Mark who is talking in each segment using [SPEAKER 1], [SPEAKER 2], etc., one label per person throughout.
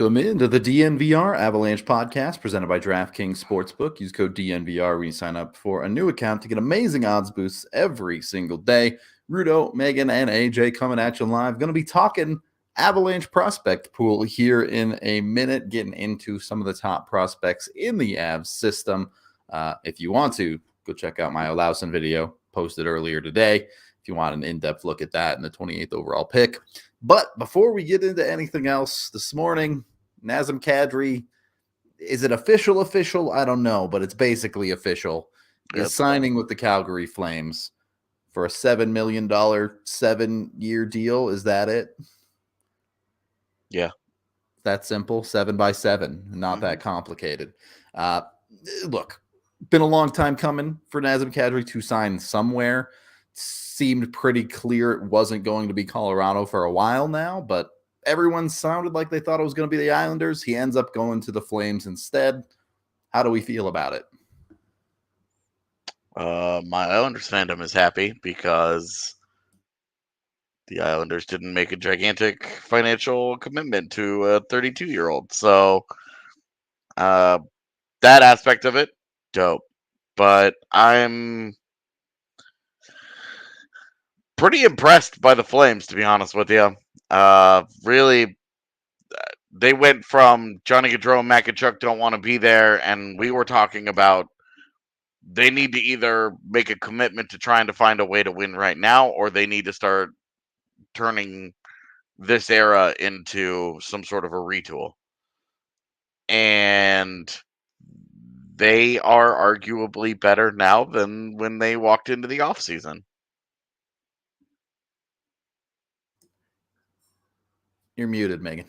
[SPEAKER 1] Welcome into the DNVR Avalanche podcast presented by DraftKings Sportsbook. Use code DNVR when you sign up for a new account to get amazing odds boosts every single day. Rudo, Meghan, and AJ coming at you live. Going to be talking Avalanche prospect pool here in a minute, getting into some of the top prospects in the Avs system. If you want to, go check out my Olausen video posted earlier today if you want an in-depth look at that and the 28th overall pick. But before we get into anything else this morning, Nazem Kadri, is it official? I don't know, but it's basically official. Is signing with the Calgary Flames for a $7 million 7-year deal. Is that it?
[SPEAKER 2] Yeah.
[SPEAKER 1] That simple, 7 by 7, not that complicated. Look, been a long time coming for Nazem Kadri to sign somewhere. Seemed pretty clear it wasn't going to be Colorado for a while now, but everyone sounded like they thought it was going to be the Islanders. He ends up going to the Flames instead. How do we feel about it?
[SPEAKER 2] My Islanders fandom is happy because the Islanders didn't make a gigantic financial commitment to a 32-year-old. So that aspect of it, dope. But I'm pretty impressed by the Flames, to be honest with you. Really, they went from Johnny Gaudreau and Matt Tkachuk don't want to be there, and we were talking about they need to either make a commitment to trying to find a way to win right now, or they need to start turning this era into some sort of a retool. And they are arguably better now than when they walked into the offseason.
[SPEAKER 1] You're muted, Meghan.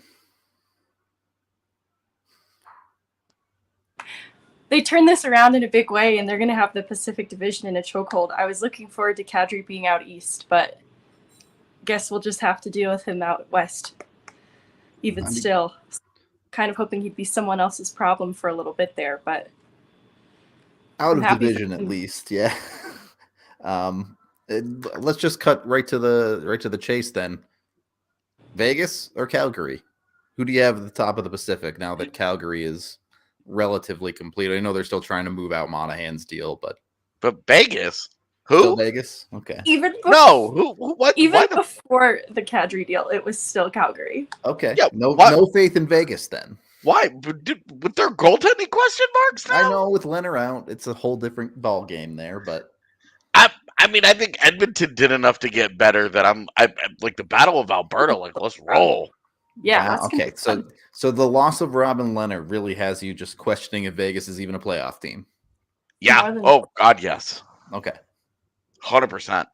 [SPEAKER 3] They turned this around in a big way, and they're going to have the Pacific Division in a chokehold. I was looking forward to Kadri being out east, but guess we'll just have to deal with him out west. Still, kind of hoping he'd be someone else's problem for a little bit there, but
[SPEAKER 1] out of division at least, yeah. Let's just cut right to the chase then. Vegas or Calgary? Who do you have at the top of the Pacific now that Calgary is relatively complete? I know they're still trying to move out Monahan's deal, but
[SPEAKER 2] Vegas? Who?
[SPEAKER 1] Still Vegas? Okay.
[SPEAKER 2] What?
[SPEAKER 3] Before the Kadri deal, it was still Calgary.
[SPEAKER 1] Okay. Yeah, no faith in Vegas then.
[SPEAKER 2] Why? With their goaltending question marks now?
[SPEAKER 1] I know with Leonard out, it's a whole different ball game there, but
[SPEAKER 2] I mean, I think Edmonton did enough to get better that I'm like the Battle of Alberta. Like, let's roll.
[SPEAKER 3] Yeah.
[SPEAKER 1] Okay. So the loss of Robin Leonard really has you just questioning if Vegas is even a playoff team.
[SPEAKER 2] Yeah. Oh God, yes.
[SPEAKER 1] Okay.
[SPEAKER 2] 100%.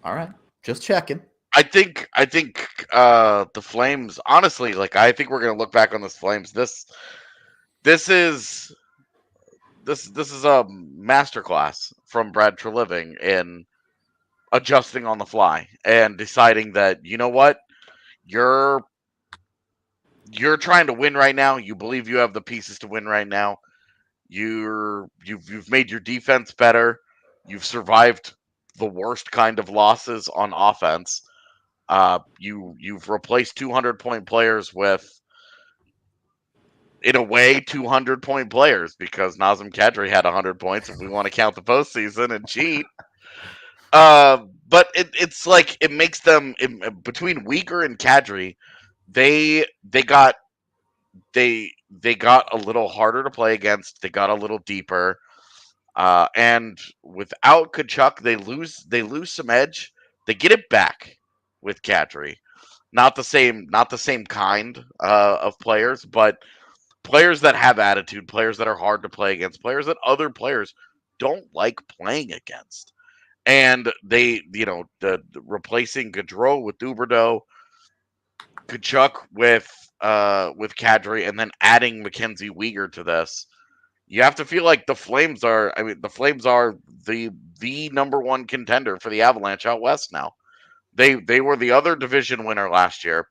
[SPEAKER 1] All right. Just checking.
[SPEAKER 2] I think the Flames. Honestly, like I think we're gonna look back on this Flames. This is a masterclass from Brad Treliving in adjusting on the fly and deciding that, you know what, you're trying to win right now. You believe you have the pieces to win right now. You've made your defense better. You've survived the worst kind of losses on offense. You've replaced 200-point players with, in a way, 200-point players because Nazem Kadri had 100 points if we want to count the postseason and cheat. But it's like it makes them between Weegar and Kadri, they got a little harder to play against. They got a little deeper, and without Tkachuk, they lose some edge. They get it back with Kadri. Not the same kind of players, but players that have attitude, players that are hard to play against, players that other players don't like playing against. And they, the replacing Gaudreau with Rudo, Tkachuk with Kadri, and then adding Mackenzie Weegar to this, you have to feel like the Flames are. I mean, the Flames are the number one contender for the Avalanche out west now. They were the other division winner last year.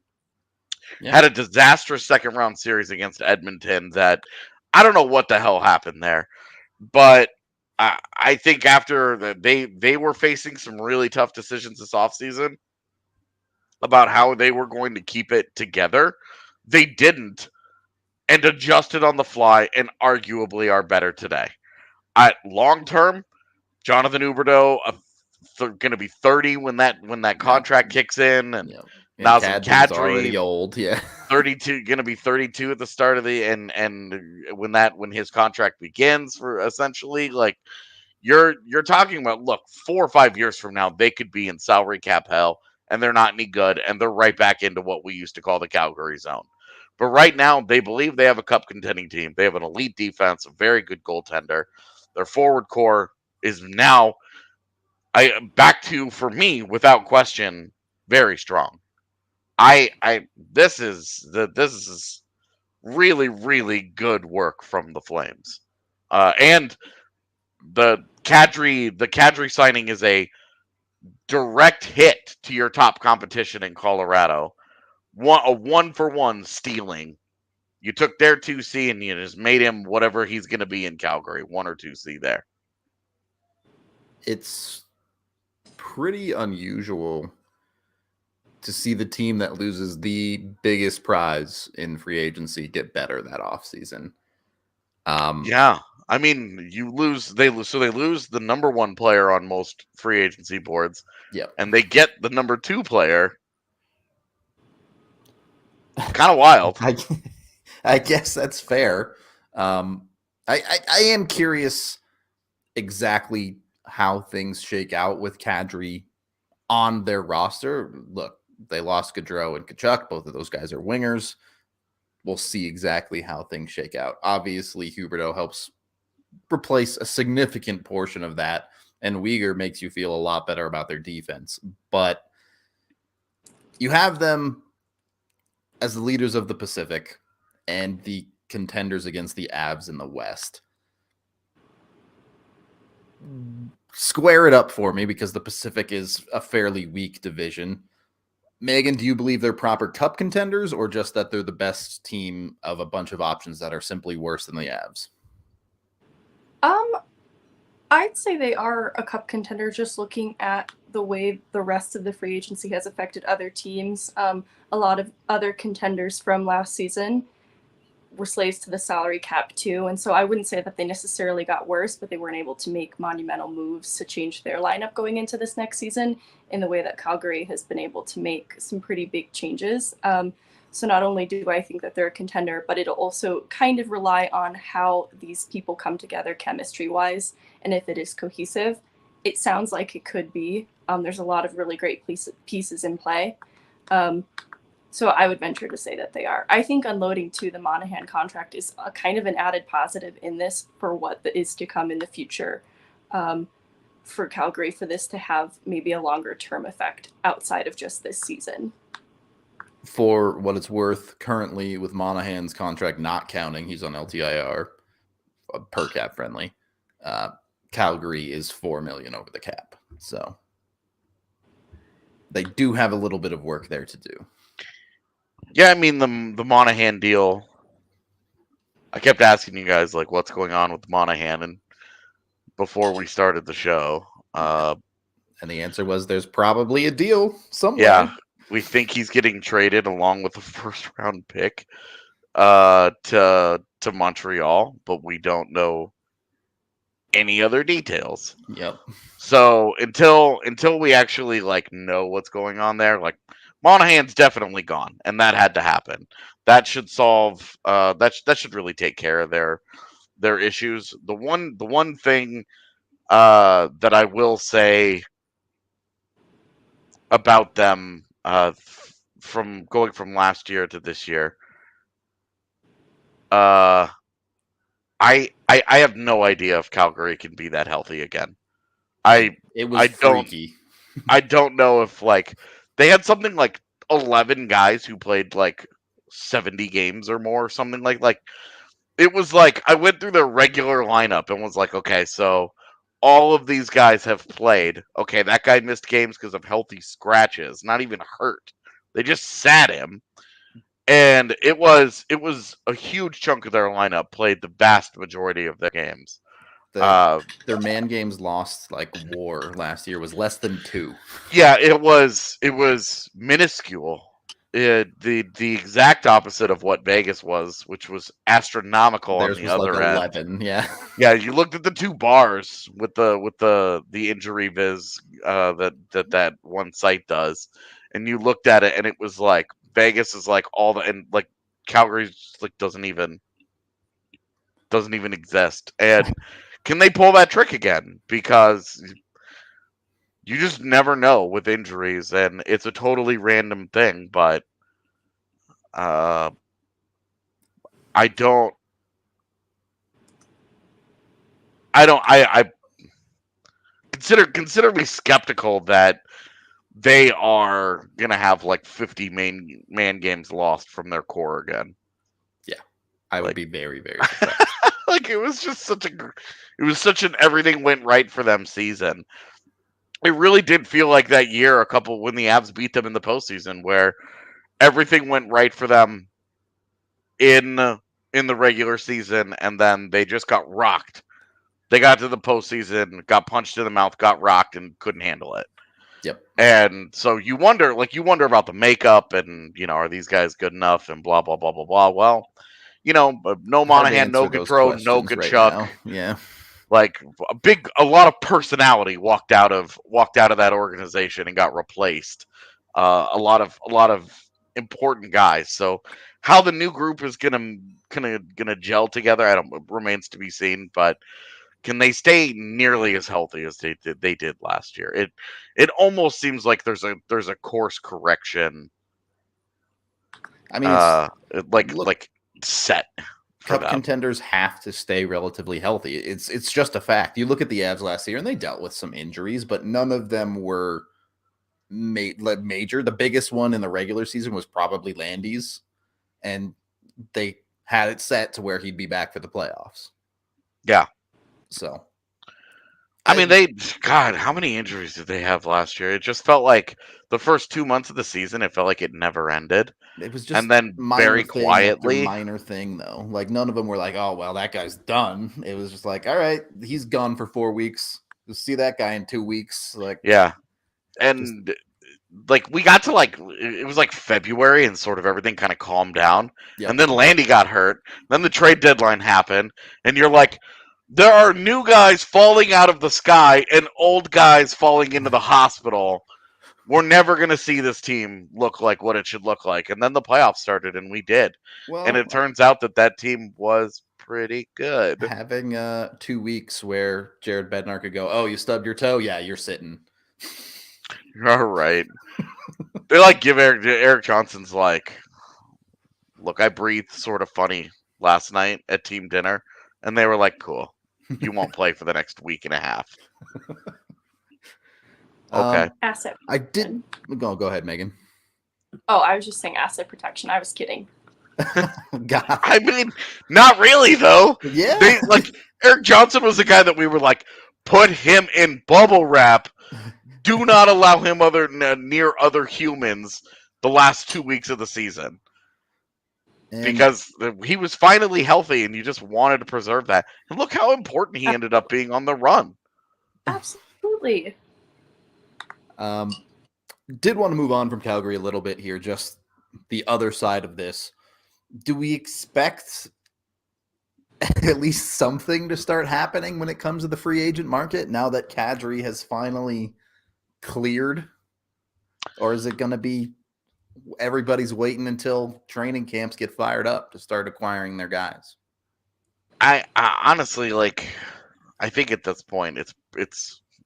[SPEAKER 2] Yeah. Had a disastrous second round series against Edmonton that I don't know what the hell happened there, but I think after they were facing some really tough decisions this offseason about how they were going to keep it together. they didn't and adjusted on the fly and arguably are better today. At long term, Jonathan Huberdeau going to be 30 when that contract kicks in, and Nazem
[SPEAKER 1] Kadri's already
[SPEAKER 2] Kadri
[SPEAKER 1] old,
[SPEAKER 2] 32, going to be 32 at the start of the and when his contract begins, for essentially, like, you're talking about, look, 4 or 5 years from now they could be in salary cap hell and they're not any good and they're right back into what we used to call the Calgary zone. But right now they believe they have a cup contending team. They have an elite defense, a very good goaltender. Their forward core is now back to, for me, without question, very strong. This is really, really good work from the Flames. And the Kadri signing is a direct hit to your top competition in Colorado. A 1-for-1 stealing. You took their 2C and you just made him whatever he's going to be in Calgary, 1 or 2C there.
[SPEAKER 1] It's pretty unusual to see the team that loses the biggest prize in free agency get better that offseason.
[SPEAKER 2] Yeah. I mean, they lose the number 1 player on most free agency boards.
[SPEAKER 1] Yep.
[SPEAKER 2] And they get the number 2 player. Kind of wild.
[SPEAKER 1] I guess that's fair. I am curious exactly how things shake out with Kadri on their roster. Look, they lost Gaudreau and Tkachuk. Both of those guys are wingers. We'll see exactly how things shake out. Obviously, Huberdeau helps replace a significant portion of that, and Weegar makes you feel a lot better about their defense. But you have them as the leaders of the Pacific and the contenders against the Avs in the West. Square it up for me, because the Pacific is a fairly weak division. Megan, do you believe they're proper cup contenders, or just that they're the best team of a bunch of options that are simply worse than the Avs?
[SPEAKER 3] I'd say they are a cup contender, just looking at the way the rest of the free agency has affected other teams. A lot of other contenders from last season were slaves to the salary cap too, and so I wouldn't say that they necessarily got worse, but they weren't able to make monumental moves to change their lineup going into this next season in the way that Calgary has been able to make some pretty big changes. So not only do I think that they're a contender, but it'll also kind of rely on how these people come together chemistry-wise, and if it is cohesive. It sounds like it could be. There's a lot of really great pieces in play. So I would venture to say that they are. I think unloading to the Monahan contract is a kind of an added positive in this for what is to come in the future for Calgary, for this to have maybe a longer term effect outside of just this season.
[SPEAKER 1] For what it's worth, currently with Monahan's contract not counting, he's on LTIR, per cap friendly. Calgary is $4 million over the cap, so they do have a little bit of work there to do.
[SPEAKER 2] Yeah, I mean, the Monahan deal, I kept asking you guys, like, what's going on with Monahan, and before we started the show,
[SPEAKER 1] and the answer was there's probably a deal somewhere.
[SPEAKER 2] Yeah, we think he's getting traded along with a first-round pick to Montreal, but we don't know any other details.
[SPEAKER 1] Yep.
[SPEAKER 2] So until we actually, like, know what's going on there, like, Monahan's definitely gone, and that had to happen. That should solve. That should really take care of their issues. The one thing that I will say about them, from going from last year to this year, I have no idea if Calgary can be that healthy again.
[SPEAKER 1] It was freaky.
[SPEAKER 2] I don't know if, like, they had something like 11 guys who played like 70 games or more, or something like it was like I went through their regular lineup and was like, okay, so all of these guys have played. Okay, that guy missed games because of healthy scratches, not even hurt. They just sat him. And it was a huge chunk of their lineup played the vast majority of their games.
[SPEAKER 1] Their man games lost like WAR last year was less than 2.
[SPEAKER 2] Yeah, it was minuscule. the exact opposite of what Vegas was, which was astronomical on
[SPEAKER 1] Theirs
[SPEAKER 2] the
[SPEAKER 1] was like
[SPEAKER 2] other end.
[SPEAKER 1] 11. Yeah.
[SPEAKER 2] Yeah, you looked at the two bars with the injury viz that one site does, and you looked at it, and it was like Vegas is like all the and like Calgary's like doesn't even exist. And can they pull that trick again? Because you just never know with injuries, and it's a totally random thing. But I don't. I consider me skeptical that they are gonna have like 50 man games lost from their core again.
[SPEAKER 1] I would
[SPEAKER 2] Like-
[SPEAKER 1] be very, very surprised.
[SPEAKER 2] Like it was just such an everything went right for them season. It really did feel like that year when the Avs beat them in the postseason, where everything went right for them in the regular season, and then they just got rocked. They got to the postseason, got punched in the mouth, got rocked, and couldn't handle it.
[SPEAKER 1] Yep.
[SPEAKER 2] And so you wonder about the makeup, and are these guys good enough, and blah blah blah blah blah. Well, no
[SPEAKER 1] Hard to
[SPEAKER 2] Monahan, no
[SPEAKER 1] answer those
[SPEAKER 2] Gaudreau, no
[SPEAKER 1] questions right
[SPEAKER 2] Kachuk.
[SPEAKER 1] now. Yeah.
[SPEAKER 2] Like a lot of personality walked out of that organization and got replaced. A lot of important guys. So how the new group is gonna gel together, remains to be seen. But can they stay nearly as healthy as they did last year? It almost seems like there's a course correction.
[SPEAKER 1] I mean,
[SPEAKER 2] like set.
[SPEAKER 1] Cup contenders have to stay relatively healthy. It's just a fact. You look at the Avs last year, and they dealt with some injuries, but none of them were major. The biggest one in the regular season was probably Landy's, and they had it set to where he'd be back for the playoffs.
[SPEAKER 2] Yeah.
[SPEAKER 1] So,
[SPEAKER 2] I mean, God, how many injuries did they have last year? It just felt like the first 2 months of the season, it felt like it never ended.
[SPEAKER 1] It was just
[SPEAKER 2] and then very quietly,
[SPEAKER 1] minor thing though. Like none of them were like, "Oh well, that guy's done." It was just like, "All right, he's gone for 4 weeks. We'll see that guy in 2 weeks." Like,
[SPEAKER 2] yeah, and like we got to it was like February, and sort of everything kind of calmed down.
[SPEAKER 1] Yep.
[SPEAKER 2] And then Landy got hurt. Then the trade deadline happened, and you're like, there are new guys falling out of the sky and old guys falling into the hospital. We're never going to see this team look like what it should look like. And then the playoffs started, and we did.
[SPEAKER 1] well,
[SPEAKER 2] And it turns out that team was pretty good.
[SPEAKER 1] having 2 weeks where Jared Bednar could go, "Oh, you stubbed your toe? Yeah, you're sitting."
[SPEAKER 2] All right. They give Eric Johnson's like, "Look, I breathed sort of funny last night at team dinner." And they were like, "Cool. You won't play for the next week and a half." Okay.
[SPEAKER 3] Asset.
[SPEAKER 1] I did go ahead, Megan.
[SPEAKER 3] Oh, I was just saying asset protection. I was kidding.
[SPEAKER 1] God.
[SPEAKER 2] I mean, not really though.
[SPEAKER 1] Yeah.
[SPEAKER 2] Eric Johnson was the guy that we were like, put him in bubble wrap. Do not allow him near other humans the last 2 weeks of the season. Because he was finally healthy, and you just wanted to preserve that. And look how important he ended up being on the run.
[SPEAKER 3] Absolutely.
[SPEAKER 1] Did want to move on from Calgary a little bit here, just the other side of this. Do we expect at least something to start happening when it comes to the free agent market now that Kadri has finally cleared? Or is it going to be everybody's waiting until training camps get fired up to start acquiring their guys?
[SPEAKER 2] I honestly, I think at this point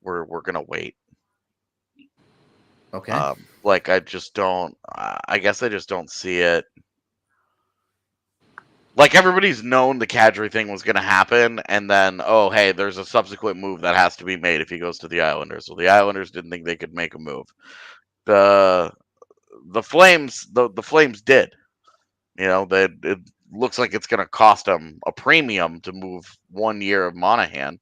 [SPEAKER 2] we're going to wait.
[SPEAKER 1] Okay.
[SPEAKER 2] I just don't. I guess I just don't see it. Like everybody's known the Kadri thing was going to happen, and then hey, there's a subsequent move that has to be made if he goes to the Islanders. Well, the Islanders didn't think they could make a move. The Flames, the Flames did. It looks like it's going to cost them a premium to move 1 year of Monahan,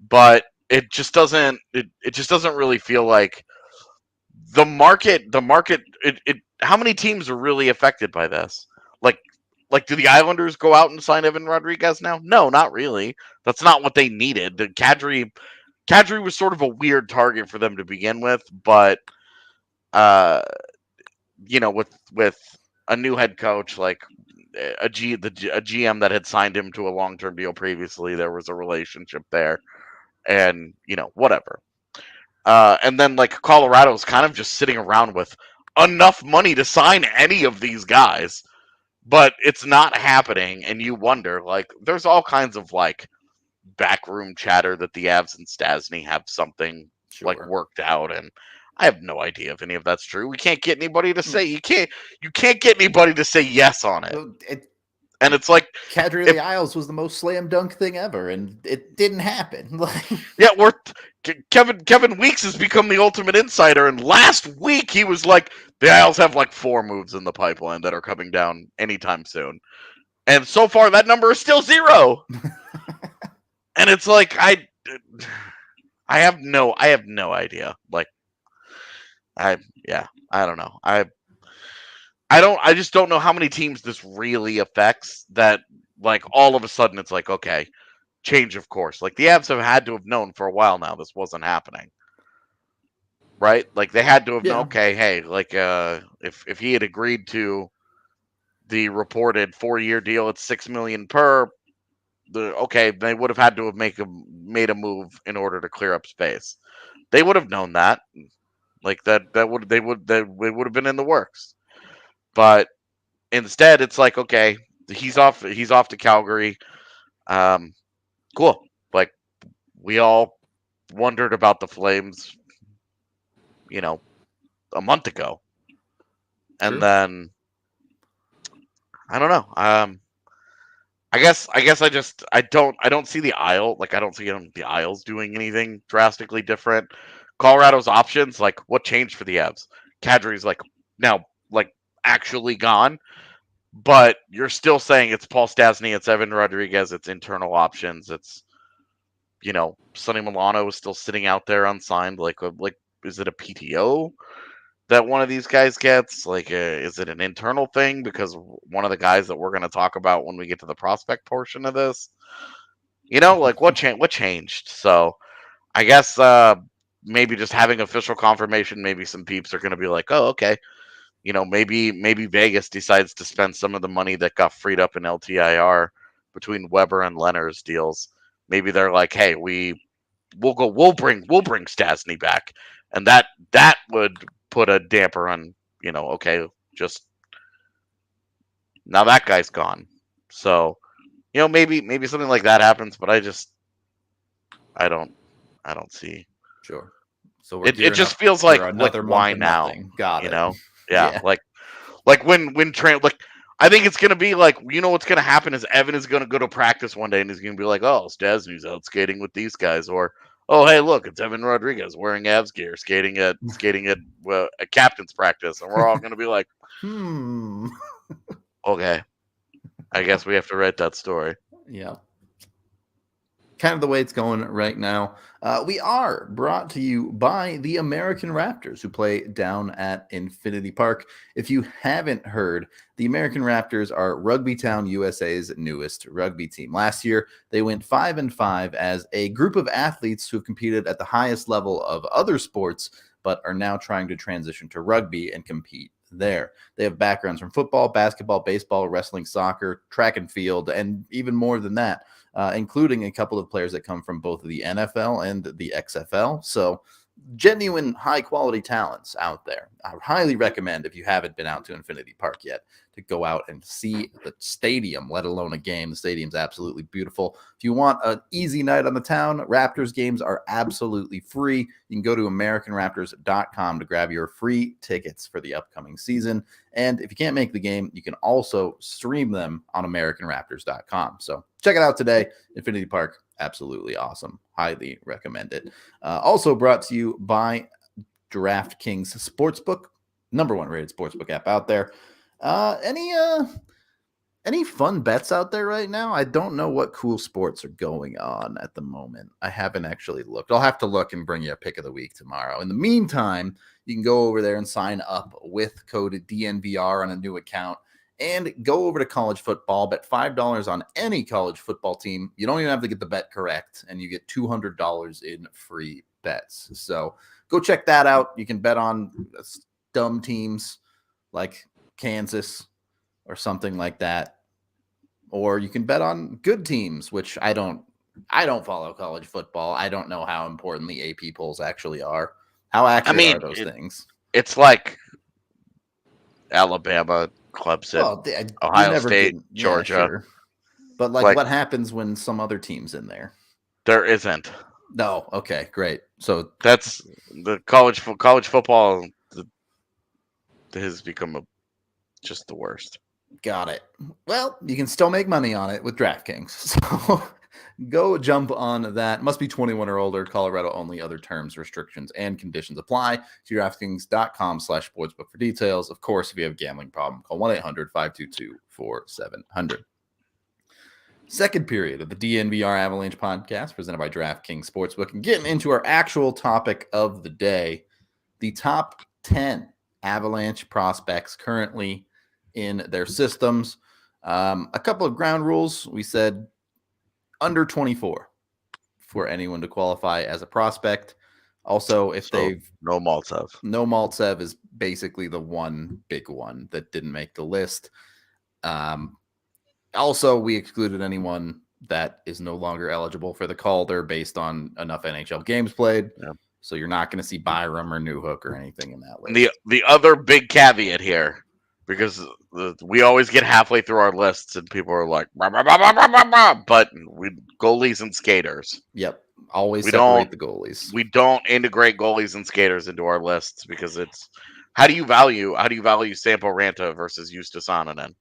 [SPEAKER 2] but it just doesn't. It just doesn't really feel like. The market. How many teams are really affected by this? Like, do the Islanders go out and sign Evan Rodriguez now? No, not really. That's not what they needed. The Kadri was sort of a weird target for them to begin with, but with a new head coach, like a GM that had signed him to a long-term deal previously, there was a relationship there, and whatever. And then like Colorado's kind of just sitting around with enough money to sign any of these guys, but it's not happening, and you wonder, like, there's all kinds of like backroom chatter that the Avs and Stastny have something like worked out, and I have no idea if any of that's true. We can't get anybody to say you can't get anybody to say yes on it. And it's like
[SPEAKER 1] Kadri the Isles was the most slam dunk thing ever, and it didn't happen.
[SPEAKER 2] Yeah, Kevin Weeks has become the ultimate insider, and last week he was like, the Isles have like 4 moves in the pipeline that are coming down anytime soon, and so far that number is still 0. And it's like I have no idea. Like I don't know. I just don't know how many teams this really affects, that like all of a sudden it's like, okay, change of course. Like the Avs have had to have known for a while now this wasn't happening. Right? Like they had to have known, okay, hey, like if he had agreed to the reported 4-year deal at $6 million per, they would have had to have made a move in order to clear up space. They would have known that. Like that would have been in the works. But instead it's like, okay, he's off to Calgary. Cool. Like we all wondered about the Flames, a month ago. And then I don't know. I guess I don't see the Isle, like I don't see the Isles doing anything drastically different. Colorado's options, like what changed for the Avs? Kadri's like now like actually gone, but you're still saying it's Paul Stastny, it's Evan Rodriguez, it's internal options, it's Sonny Milano is still sitting out there unsigned. Like is it a PTO that one of these guys gets? Like, is it an internal thing? Because one of the guys that we're going to talk about when we get to the prospect portion of this, like what changed? So I guess maybe just having official confirmation, maybe some peeps are going to be like, oh, okay. Maybe Vegas decides to spend some of the money that got freed up in LTIR between Weber and Leonard's deals. Maybe they're like, hey, we'll bring Stastny back, and that would put a damper on, okay, just now that guy's gone. So, maybe something like that happens, but I don't see.
[SPEAKER 1] Sure. So
[SPEAKER 2] it just feels like why now?
[SPEAKER 1] Got it.
[SPEAKER 2] Yeah. Like when like I think it's gonna be like, what's gonna happen is Evan is gonna go to practice one day and he's gonna be like, oh, Stastny's out skating with these guys, or oh, hey, look, it's Evan Rodriguez wearing Avs gear skating at a captain's practice, and we're all gonna be like, okay, I guess we have to write that story.
[SPEAKER 1] Yeah. Kind of the way it's going right now. We are brought to you by the American Raptors, who play down at Infinity Park. If you haven't heard, the American Raptors are Rugby Town USA's newest rugby team. Last year, they went 5-5 as a group of athletes who have competed at the highest level of other sports, but are now trying to transition to rugby and compete there. They have backgrounds from football, basketball, baseball, wrestling, soccer, track and field, and even more than that. Including a couple of players that come from both the NFL and the XFL. So genuine high-quality talents out there. I highly recommend, if you haven't been out to Infinity Park yet, to go out and see the stadium, let alone a game. The stadium's absolutely beautiful. If you want an easy night on the town, Raptors games are absolutely free. You can go to AmericanRaptors.com to grab your free tickets for the upcoming season. And if you can't make the game, you can also stream them on AmericanRaptors.com. So check it out today. Infinity Park, absolutely awesome. Highly recommend it. Also brought to you by DraftKings Sportsbook, #1 rated sportsbook app out there. Any fun bets out there right now? I don't know what cool sports are going on at the moment. I haven't actually looked. I'll have to look and bring you a pick of the week tomorrow. In the meantime, you can go over there and sign up with code DNVR on a new account and go over to college football. Bet $5 on any college football team. You don't even have to get the bet correct, and you get $200 in free bets. So go check that out. You can bet on dumb teams like Kansas or something like that. Or you can bet on good teams, which I don't follow college football. I don't know how important the AP polls actually are. How accurate are those things?
[SPEAKER 2] It's like Alabama, Clemson,
[SPEAKER 1] Well, you
[SPEAKER 2] Ohio
[SPEAKER 1] never
[SPEAKER 2] State,
[SPEAKER 1] get,
[SPEAKER 2] Georgia.
[SPEAKER 1] Sure. But like, what happens when some other team's in there?
[SPEAKER 2] There isn't.
[SPEAKER 1] No. Okay, great. So
[SPEAKER 2] that's the college football has become just the worst.
[SPEAKER 1] Got it. Well, you can still make money on it with DraftKings. So go jump on that. Must be 21 or older. Colorado only. Other terms, restrictions, and conditions apply. To DraftKings.com/sportsbook for details. Of course, if you have a gambling problem, call 1-800-522-4700. Second period of the DNVR Avalanche podcast presented by DraftKings Sportsbook. And getting into our actual topic of the day, the top 10 Avalanche prospects currently in their systems. A couple of ground rules. We said under 24 for anyone to qualify as a prospect. Also, if they've
[SPEAKER 2] no
[SPEAKER 1] Maltsev is basically the one big one that didn't make the list. Also, we excluded anyone that is no longer eligible for the Calder based on enough NHL games played.
[SPEAKER 2] Yeah.
[SPEAKER 1] So you're not going to see Byram or Newhook or anything in that list.
[SPEAKER 2] And the other big caveat here, because we always get halfway through our lists and people are like, bah, bah, bah, bah, bah, bah, bah, but we goalies and skaters.
[SPEAKER 1] Yep. Always separate the goalies.
[SPEAKER 2] We don't integrate goalies and skaters into our lists because it's how do you value Sampo Ranta versus Justus Anonen?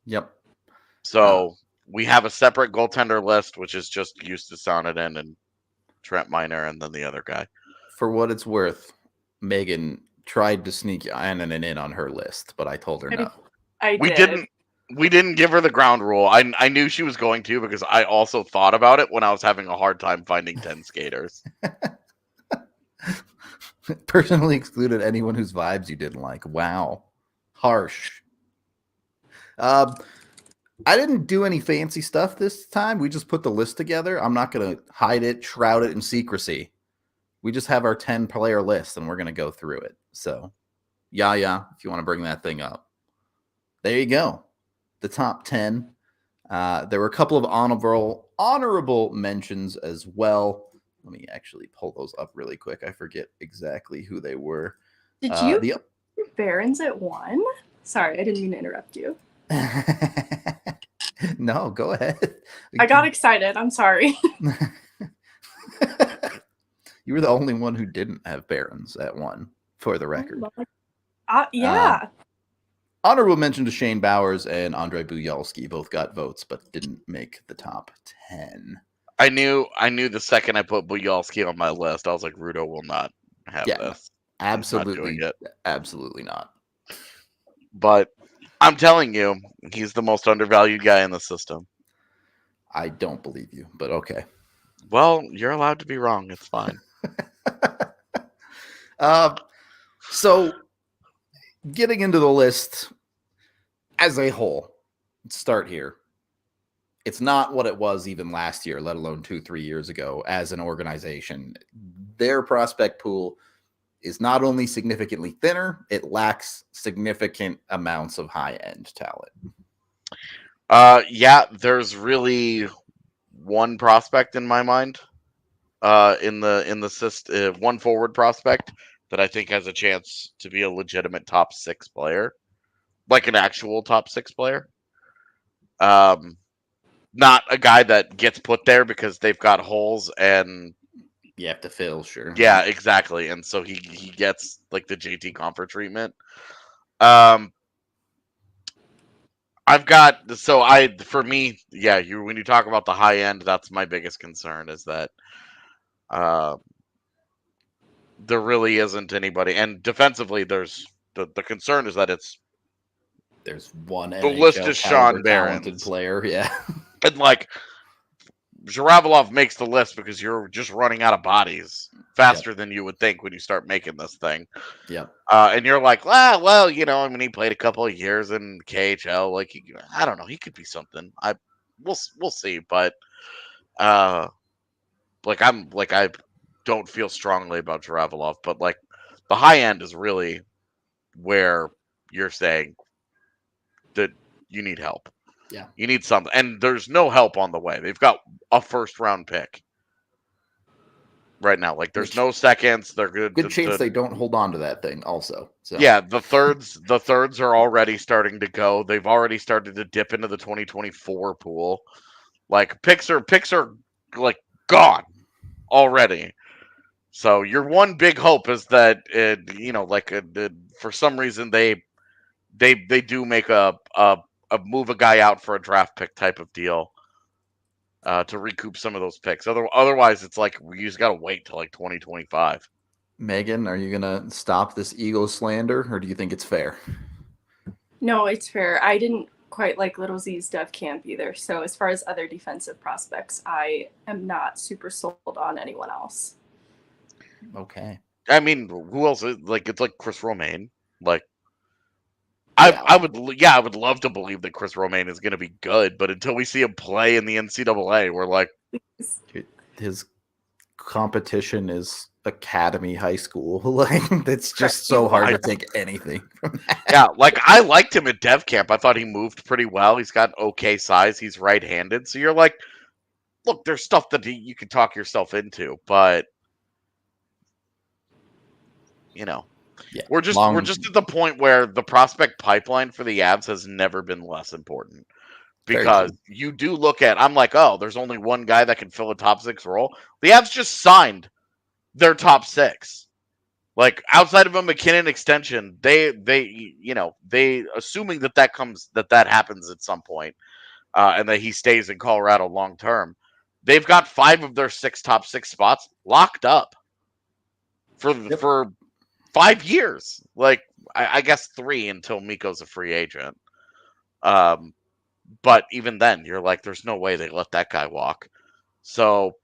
[SPEAKER 1] Yep.
[SPEAKER 2] So we have a separate goaltender list, which is just Justus Anonen and Trent Miner, and then the other guy.
[SPEAKER 1] For what it's worth, Megan tried to sneak Anonen in on her list, but I told her no.
[SPEAKER 2] We didn't give her the ground rule. I knew she was going to because I also thought about it when I was having a hard time finding 10 skaters.
[SPEAKER 1] Personally excluded anyone whose vibes you didn't like. Wow. Harsh. I didn't do any fancy stuff this time. We just put the list together. I'm not going to hide it, shroud it in secrecy. We just have our 10-player list, and we're going to go through it. So, yeah, if you want to bring that thing up. There you go. The top 10. There were a couple of honorable mentions as well. Let me actually pull those up really quick. I forget exactly who they were.
[SPEAKER 3] Did you Barons at 1? Sorry, I didn't mean to interrupt you.
[SPEAKER 1] No, go ahead.
[SPEAKER 3] I got excited. I'm sorry.
[SPEAKER 1] You were the only one who didn't have Barons at 1, for the record.
[SPEAKER 3] Yeah.
[SPEAKER 1] Honorable mention to Shane Bowers and Andrei Buyalski. Both got votes, but didn't make the top 10.
[SPEAKER 2] I knew the second I put Buyalski on my list, I was like, Rudo will not have this.
[SPEAKER 1] Absolutely not.
[SPEAKER 2] But I'm telling you, he's the most undervalued guy in the system.
[SPEAKER 1] I don't believe you, but okay.
[SPEAKER 2] Well, you're allowed to be wrong. It's fine.
[SPEAKER 1] So, getting into the list as a whole, let's start here. It's not what it was even last year, let alone 2-3 years ago as an organization. Their prospect pool is not only significantly thinner, it lacks significant amounts of high-end talent.
[SPEAKER 2] Yeah, there's really one prospect in my mind. In the system, one forward prospect that I think has a chance to be a legitimate top 6 player, like an actual top 6 player. Not a guy that gets put there because they've got holes and
[SPEAKER 1] you have to fill, sure.
[SPEAKER 2] Yeah, exactly. And so he gets like the JT Comfort treatment. For me, when you talk about the high end, that's my biggest concern is that there really isn't anybody. And defensively, there's the concern is that
[SPEAKER 1] there's one
[SPEAKER 2] the
[SPEAKER 1] NHL
[SPEAKER 2] list is Sean
[SPEAKER 1] talented
[SPEAKER 2] Barons
[SPEAKER 1] player, yeah.
[SPEAKER 2] And like Zhuravlov makes the list because you're just running out of bodies faster than you would think when you start making this thing.
[SPEAKER 1] Yep.
[SPEAKER 2] And you're like, well, he played a couple of years in KHL. Like, I don't know, he could be something. We'll see, but I don't feel strongly about Zhuravlov, but like the high end is really where you're saying that you need help.
[SPEAKER 1] Yeah.
[SPEAKER 2] You need something. And there's no help on the way. They've got a first-round pick right now. Like, there's no seconds. They're good.
[SPEAKER 1] Good chance they don't hold on to that thing also. So.
[SPEAKER 2] Yeah, the thirds are already starting to go. They've already started to dip into the 2024 pool. Like, picks are like gone already. So your one big hope is that for some reason they do make a move a guy out for a draft pick type of deal to recoup some of those picks. Otherwise, it's like we just gotta wait till like 2025.
[SPEAKER 1] Megan, are you gonna stop this ego slander, or do you think it's fair?
[SPEAKER 3] No, it's fair. I didn't quite like Little Z's dev camp either. So as far as other defensive prospects, I am not super sold on anyone else.
[SPEAKER 1] Okay.
[SPEAKER 2] I mean, who else? Like, it's like Chris Romaine. Like,
[SPEAKER 1] Yeah.
[SPEAKER 2] I would love to believe that Chris Romaine is going to be good, but until we see him play in the NCAA, we're like,
[SPEAKER 1] his competition is Academy High School. Like, it's just so hard to take anything from that.
[SPEAKER 2] Yeah, like I liked him at dev camp. I thought he moved pretty well. He's got okay size. He's right-handed, so you're like, look, there's stuff that you can talk yourself into, but
[SPEAKER 1] Yeah,
[SPEAKER 2] we're just at the point where the prospect pipeline for the Avs has never been less important. Because you do look at, I'm like, oh, there's only one guy that can fill a top 6 role. The Avs just signed their top 6. Like, outside of a McKinnon extension, they assuming that happens at some point, and that he stays in Colorado long term, they've got 5 of their 6 top 6 spots locked up for 5 years. Like, I guess 3 until Mikko's a free agent. But even then, you're like, there's no way they let that guy walk. So,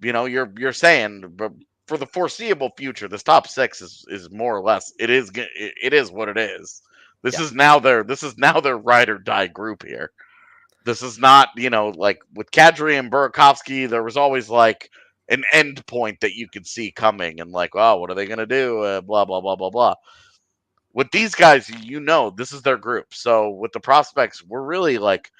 [SPEAKER 2] you're saying, but for the foreseeable future, this top 6 is more or less it is what it is. This is now their ride or die group here. This is not, like with Kadri and Burakovsky, there was always like an end point that you could see coming, and like, oh, what are they gonna do? Blah blah blah blah blah. With these guys, this is their group. So with the prospects, we're really like,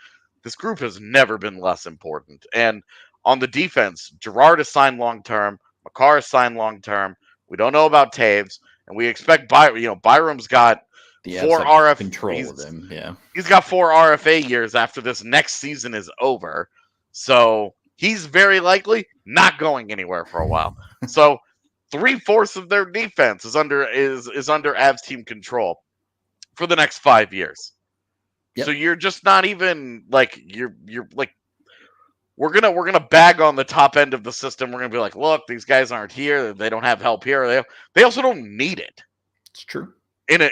[SPEAKER 2] this group has never been less important. And on the defense, Girard is signed long-term. Makar is signed long-term. We don't know about Taves. And we expect Byram's got
[SPEAKER 1] the
[SPEAKER 2] 4 RFA
[SPEAKER 1] control of him. Yeah.
[SPEAKER 2] He's got 4 RFA years after this next season is over. So he's very likely not going anywhere for a while. So 3/4 of their defense is under Avs team control for the next 5 years. Yep. So you're just not even like you're like we're gonna bag on the top end of the system. We're gonna be like, look, these guys aren't here. They don't have help here. They also don't need it.
[SPEAKER 1] It's true.
[SPEAKER 2] In a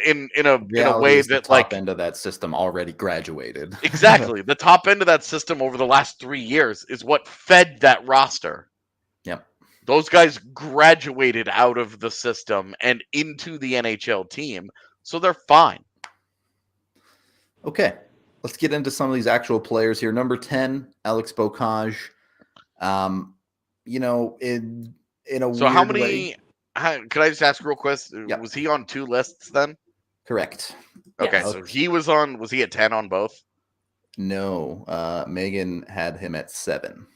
[SPEAKER 2] way that
[SPEAKER 1] the top end of that system already graduated.
[SPEAKER 2] Exactly. The top end of that system over the last 3 years is what fed that roster.
[SPEAKER 1] Yep.
[SPEAKER 2] Those guys graduated out of the system and into the NHL team, so they're fine.
[SPEAKER 1] Okay, let's get into some of these actual players here. Number 10, Alex Bocage. In a
[SPEAKER 2] so
[SPEAKER 1] weird
[SPEAKER 2] how many?
[SPEAKER 1] way,
[SPEAKER 2] Could I just ask real quick?
[SPEAKER 1] Yep.
[SPEAKER 2] Was he on 2 lists then?
[SPEAKER 1] Correct.
[SPEAKER 2] Okay,
[SPEAKER 3] Yes.
[SPEAKER 2] so he was on. Was he at 10 on both?
[SPEAKER 1] No, Megan had him at 7.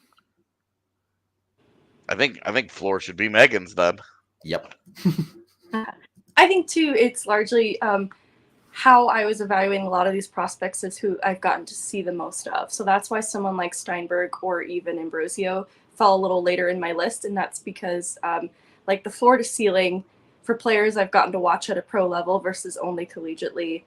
[SPEAKER 2] I think floor should be Megan's then.
[SPEAKER 1] Yep.
[SPEAKER 3] I think too, it's largely how I was evaluating a lot of these prospects is who I've gotten to see the most of. So that's why someone like Steinberg or even Ambrosio fell a little later in my list, and that's because like the floor to ceiling for players I've gotten to watch at a pro level versus only collegiately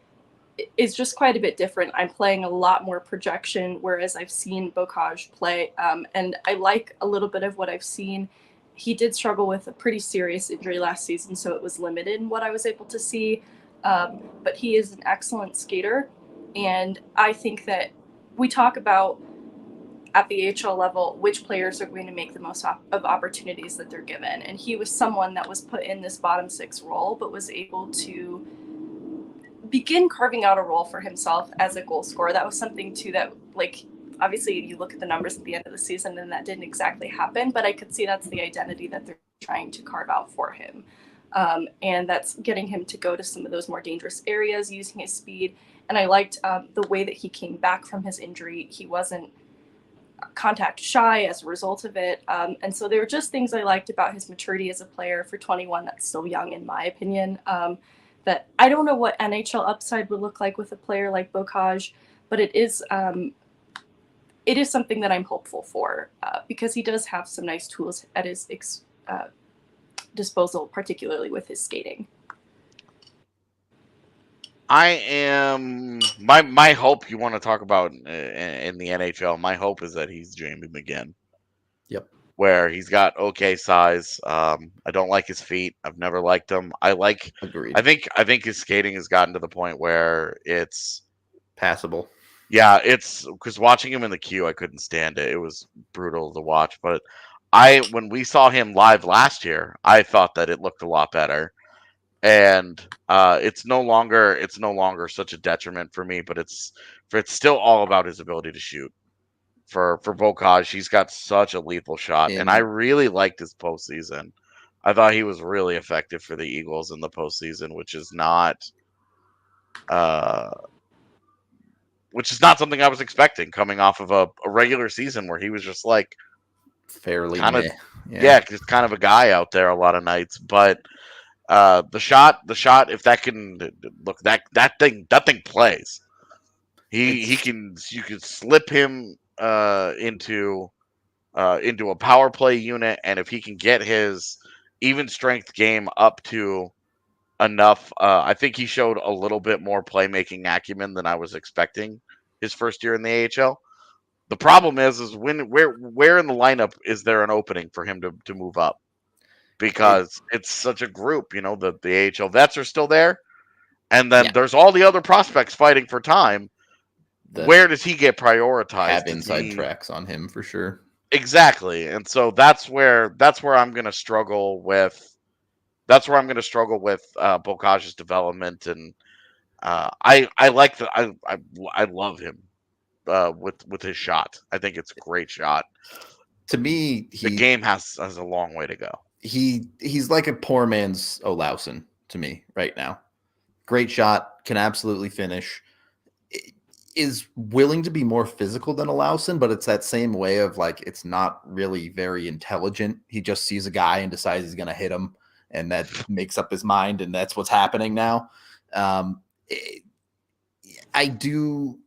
[SPEAKER 3] is just quite a bit different. I'm playing a lot more projection, whereas I've seen Bocage play, and I like a little bit of what I've seen. He did struggle with a pretty serious injury last season, so it was limited in what I was able to see. But he is an excellent skater, and I think that we talk about at the AHL level which players are going to make the most of opportunities that they're given, and he was someone that was put in this bottom 6 role but was able to begin carving out a role for himself as a goal scorer. That was something too that, like, obviously you look at the numbers at the end of the season and that didn't exactly happen, but I could see that's the identity that they're trying to carve out for him. And that's getting him to go to some of those more dangerous areas using his speed. And I liked the way that he came back from his injury. He wasn't contact shy as a result of it. And so there were just things I liked about his maturity as a player for 21. That's still young, in my opinion. That I don't know what NHL upside would look like with a player like Bocage, but it is something that I'm hopeful for because he does have some nice tools at his disposal, particularly with his skating.
[SPEAKER 2] I am my hope. You want to talk about in the NHL? My hope is that he's Jamie McGinn.
[SPEAKER 1] Yep.
[SPEAKER 2] Where he's got okay size. I don't like his feet. I've never liked him.
[SPEAKER 1] Agreed.
[SPEAKER 2] I think his skating has gotten to the point where it's
[SPEAKER 1] passable.
[SPEAKER 2] Yeah, it's because watching him in the queue, I couldn't stand it. It was brutal to watch. But when we saw him live last year, I thought that it looked a lot better. And it's no longer such a detriment for me, but it's still all about his ability to shoot. For Bocage, he's got such a lethal shot, and I really liked his postseason. I thought he was really effective for the Eagles in the postseason, which is not something I was expecting coming off of a regular season where he was just like
[SPEAKER 1] fairly
[SPEAKER 2] kind of just kind of a guy out there a lot of nights, but. The shot, if that can look, that thing plays. You can slip him into a power play unit, and if he can get his even strength game up to enough, I think he showed a little bit more playmaking acumen than I was expecting his first year in the AHL. The problem is where in the lineup is there an opening for him to move up? Because it's such a group, the AHL vets are still there, and then there's all the other prospects fighting for time. Where does he get prioritized?
[SPEAKER 1] Have inside tracks on him for sure.
[SPEAKER 2] Exactly, and so that's where I'm going to struggle with. That's where I'm going to struggle with Bocage's development, and I love him with his shot. I think it's a great shot.
[SPEAKER 1] To me,
[SPEAKER 2] the game has a long way to go.
[SPEAKER 1] He's like a poor man's Olausson to me right now. Great shot, can absolutely finish. Is willing to be more physical than Olausson, but it's that same way of like it's not really very intelligent. He just sees a guy and decides he's going to hit him, and that makes up his mind, and that's what's happening now. I do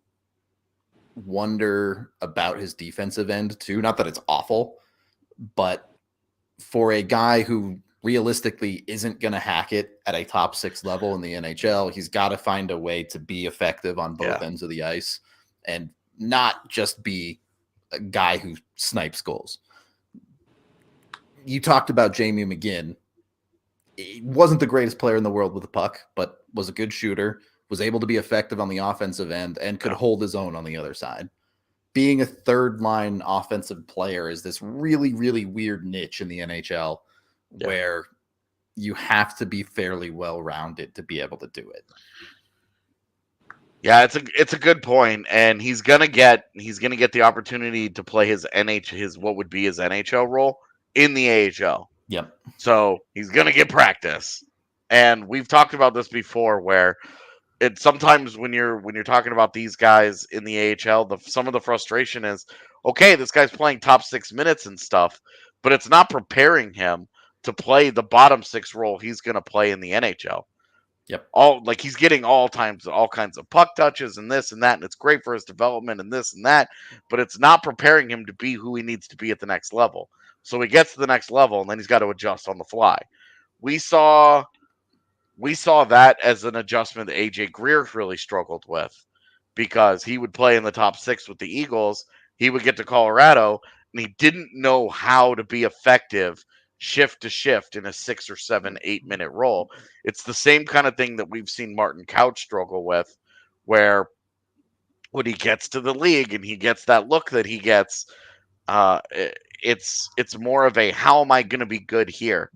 [SPEAKER 1] wonder about his defensive end too. Not that it's awful, but for a guy who realistically isn't going to hack it at a top 6 level in the NHL, he's got to find a way to be effective on both ends of the ice and not just be a guy who snipes goals. You talked about Jamie McGinn. He wasn't the greatest player in the world with the puck, but was a good shooter, was able to be effective on the offensive end, and could hold his own on the other side. Being a third-line offensive player is this really, really weird niche in the NHL where you have to be fairly well-rounded to be able to do it.
[SPEAKER 2] Yeah, it's a good point, and he's gonna get the opportunity to play his what would be his NHL role in the AHL.
[SPEAKER 1] Yep.
[SPEAKER 2] So he's gonna get practice, and we've talked about this before where. Sometimes when you're talking about these guys in the AHL, some of the frustration is, okay, this guy's playing top 6 minutes and stuff, but it's not preparing him to play the bottom 6 role he's going to play in the NHL.
[SPEAKER 1] Yep.
[SPEAKER 2] He's getting all kinds of puck touches and this and that, and it's great for his development and this and that, but it's not preparing him to be who he needs to be at the next level. So he gets to the next level, and then he's got to adjust on the fly. We saw that as an adjustment that AJ Greer really struggled with because he would play in the top 6 with the Eagles. He would get to Colorado, and he didn't know how to be effective shift to shift in a 6 or 7, 8 minute role. It's the same kind of thing that we've seen Martin Couch struggle with, where when he gets to the league and he gets that look that he gets, it's more of a how am I going to be good here?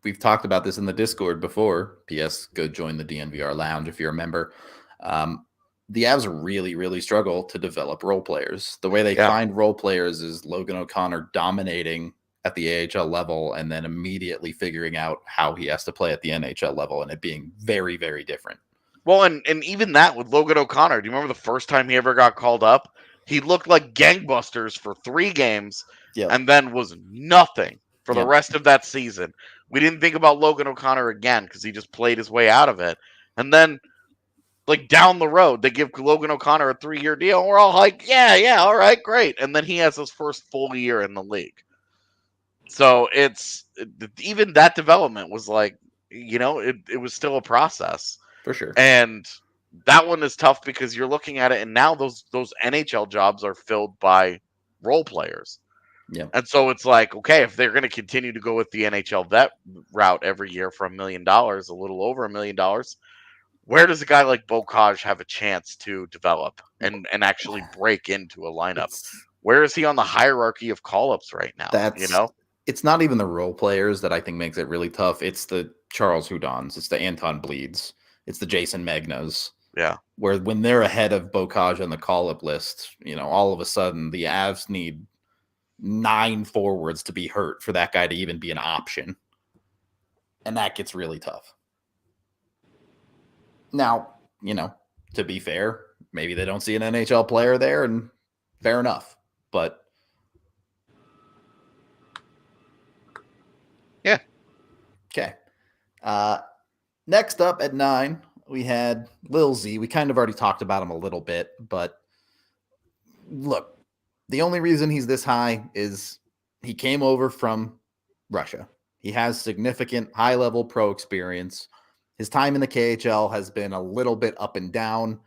[SPEAKER 1] We've talked about this in the Discord before. P.S. Go join the DNVR Lounge if you're a member. The Avs really, really struggle to develop role players. The way they find role players is Logan O'Connor dominating at the AHL level and then immediately figuring out how he has to play at the NHL level and it being very, very different.
[SPEAKER 2] Well, and even that with Logan O'Connor. Do you remember the first time he ever got called up? He looked like gangbusters for 3 games and then was nothing for the rest of that season. We didn't think about Logan O'Connor again because he just played his way out of it. And then, like, down the road, they give Logan O'Connor a 3-year deal, and we're all like, yeah, all right, great. And then he has his first full year in the league. So even that development was like, it was still a process.
[SPEAKER 1] For sure.
[SPEAKER 2] And that one is tough because you're looking at it, and now those NHL jobs are filled by role players.
[SPEAKER 1] Yeah.
[SPEAKER 2] And so it's like, okay, if they're going to continue to go with the NHL vet route every year for $1 million, a little over $1 million, where does a guy like Bocage have a chance to develop and actually break into a lineup? Where is he on the hierarchy of call-ups right now?
[SPEAKER 1] It's not even the role players that I think makes it really tough. It's the Charles Houdons. It's the Anton Bleeds. It's the Jason Megnas.
[SPEAKER 2] Yeah.
[SPEAKER 1] Where when they're ahead of Bocage on the call-up list, all of a sudden the Avs need 9 forwards to be hurt for that guy to even be an option. And that gets really tough. Now, to be fair, maybe they don't see an NHL player there, and fair enough. But
[SPEAKER 2] yeah.
[SPEAKER 1] Okay. Next up at 9, we had Lil Z. We kind of already talked about him a little bit, but look, the only reason he's this high is he came over from Russia. He has significant high-level pro experience. His time in the KHL has been a little bit up and down.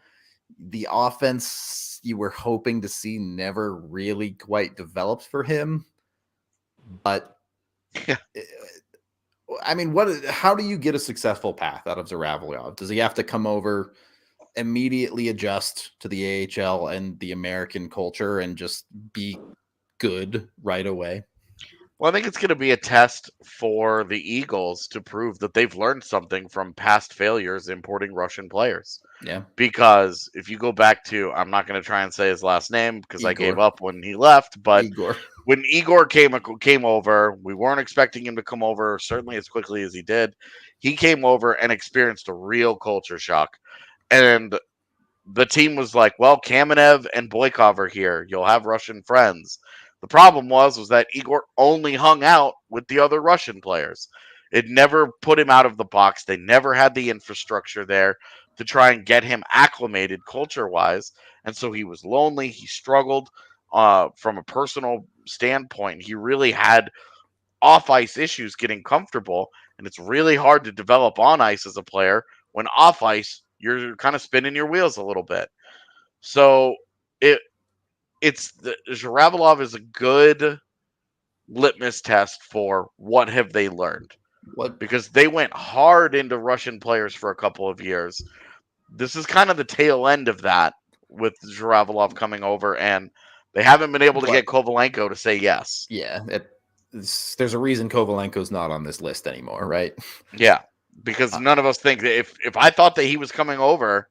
[SPEAKER 1] The offense you were hoping to see never really quite developed for him. But, I mean, how do you get a successful path out of Zhuravlyov? Does he have to come over, immediately adjust to the AHL and the American culture and just be good right away?
[SPEAKER 2] Well, I think it's going to be a test for the Eagles to prove that they've learned something from past failures importing Russian players.
[SPEAKER 1] Yeah.
[SPEAKER 2] Because if you go back to, I'm not going to try and say his last name because I gave up when he left, but when Igor came over, we weren't expecting him to come over certainly as quickly as he did. He came over and experienced a real culture shock. And the team was like, well, Kamenev and Boykov are here. You'll have Russian friends. The problem was that Igor only hung out with the other Russian players. It never put him out of the box. They never had the infrastructure there to try and get him acclimated culture-wise. And so he was lonely. He struggled from a personal standpoint. He really had off-ice issues getting comfortable. And it's really hard to develop on ice as a player when off-ice you're kind of spinning your wheels a little bit. So Zhuravlyov is a good litmus test for what have they learned. Because they went hard into Russian players for a couple of years. This is kind of the tail end of that with Zhuravlyov coming over, and they haven't been able to get Kovalenko to say yes.
[SPEAKER 1] Yeah, there's a reason Kovalenko's not on this list anymore, right?
[SPEAKER 2] Yeah, because none of us think that if I thought that he was coming over,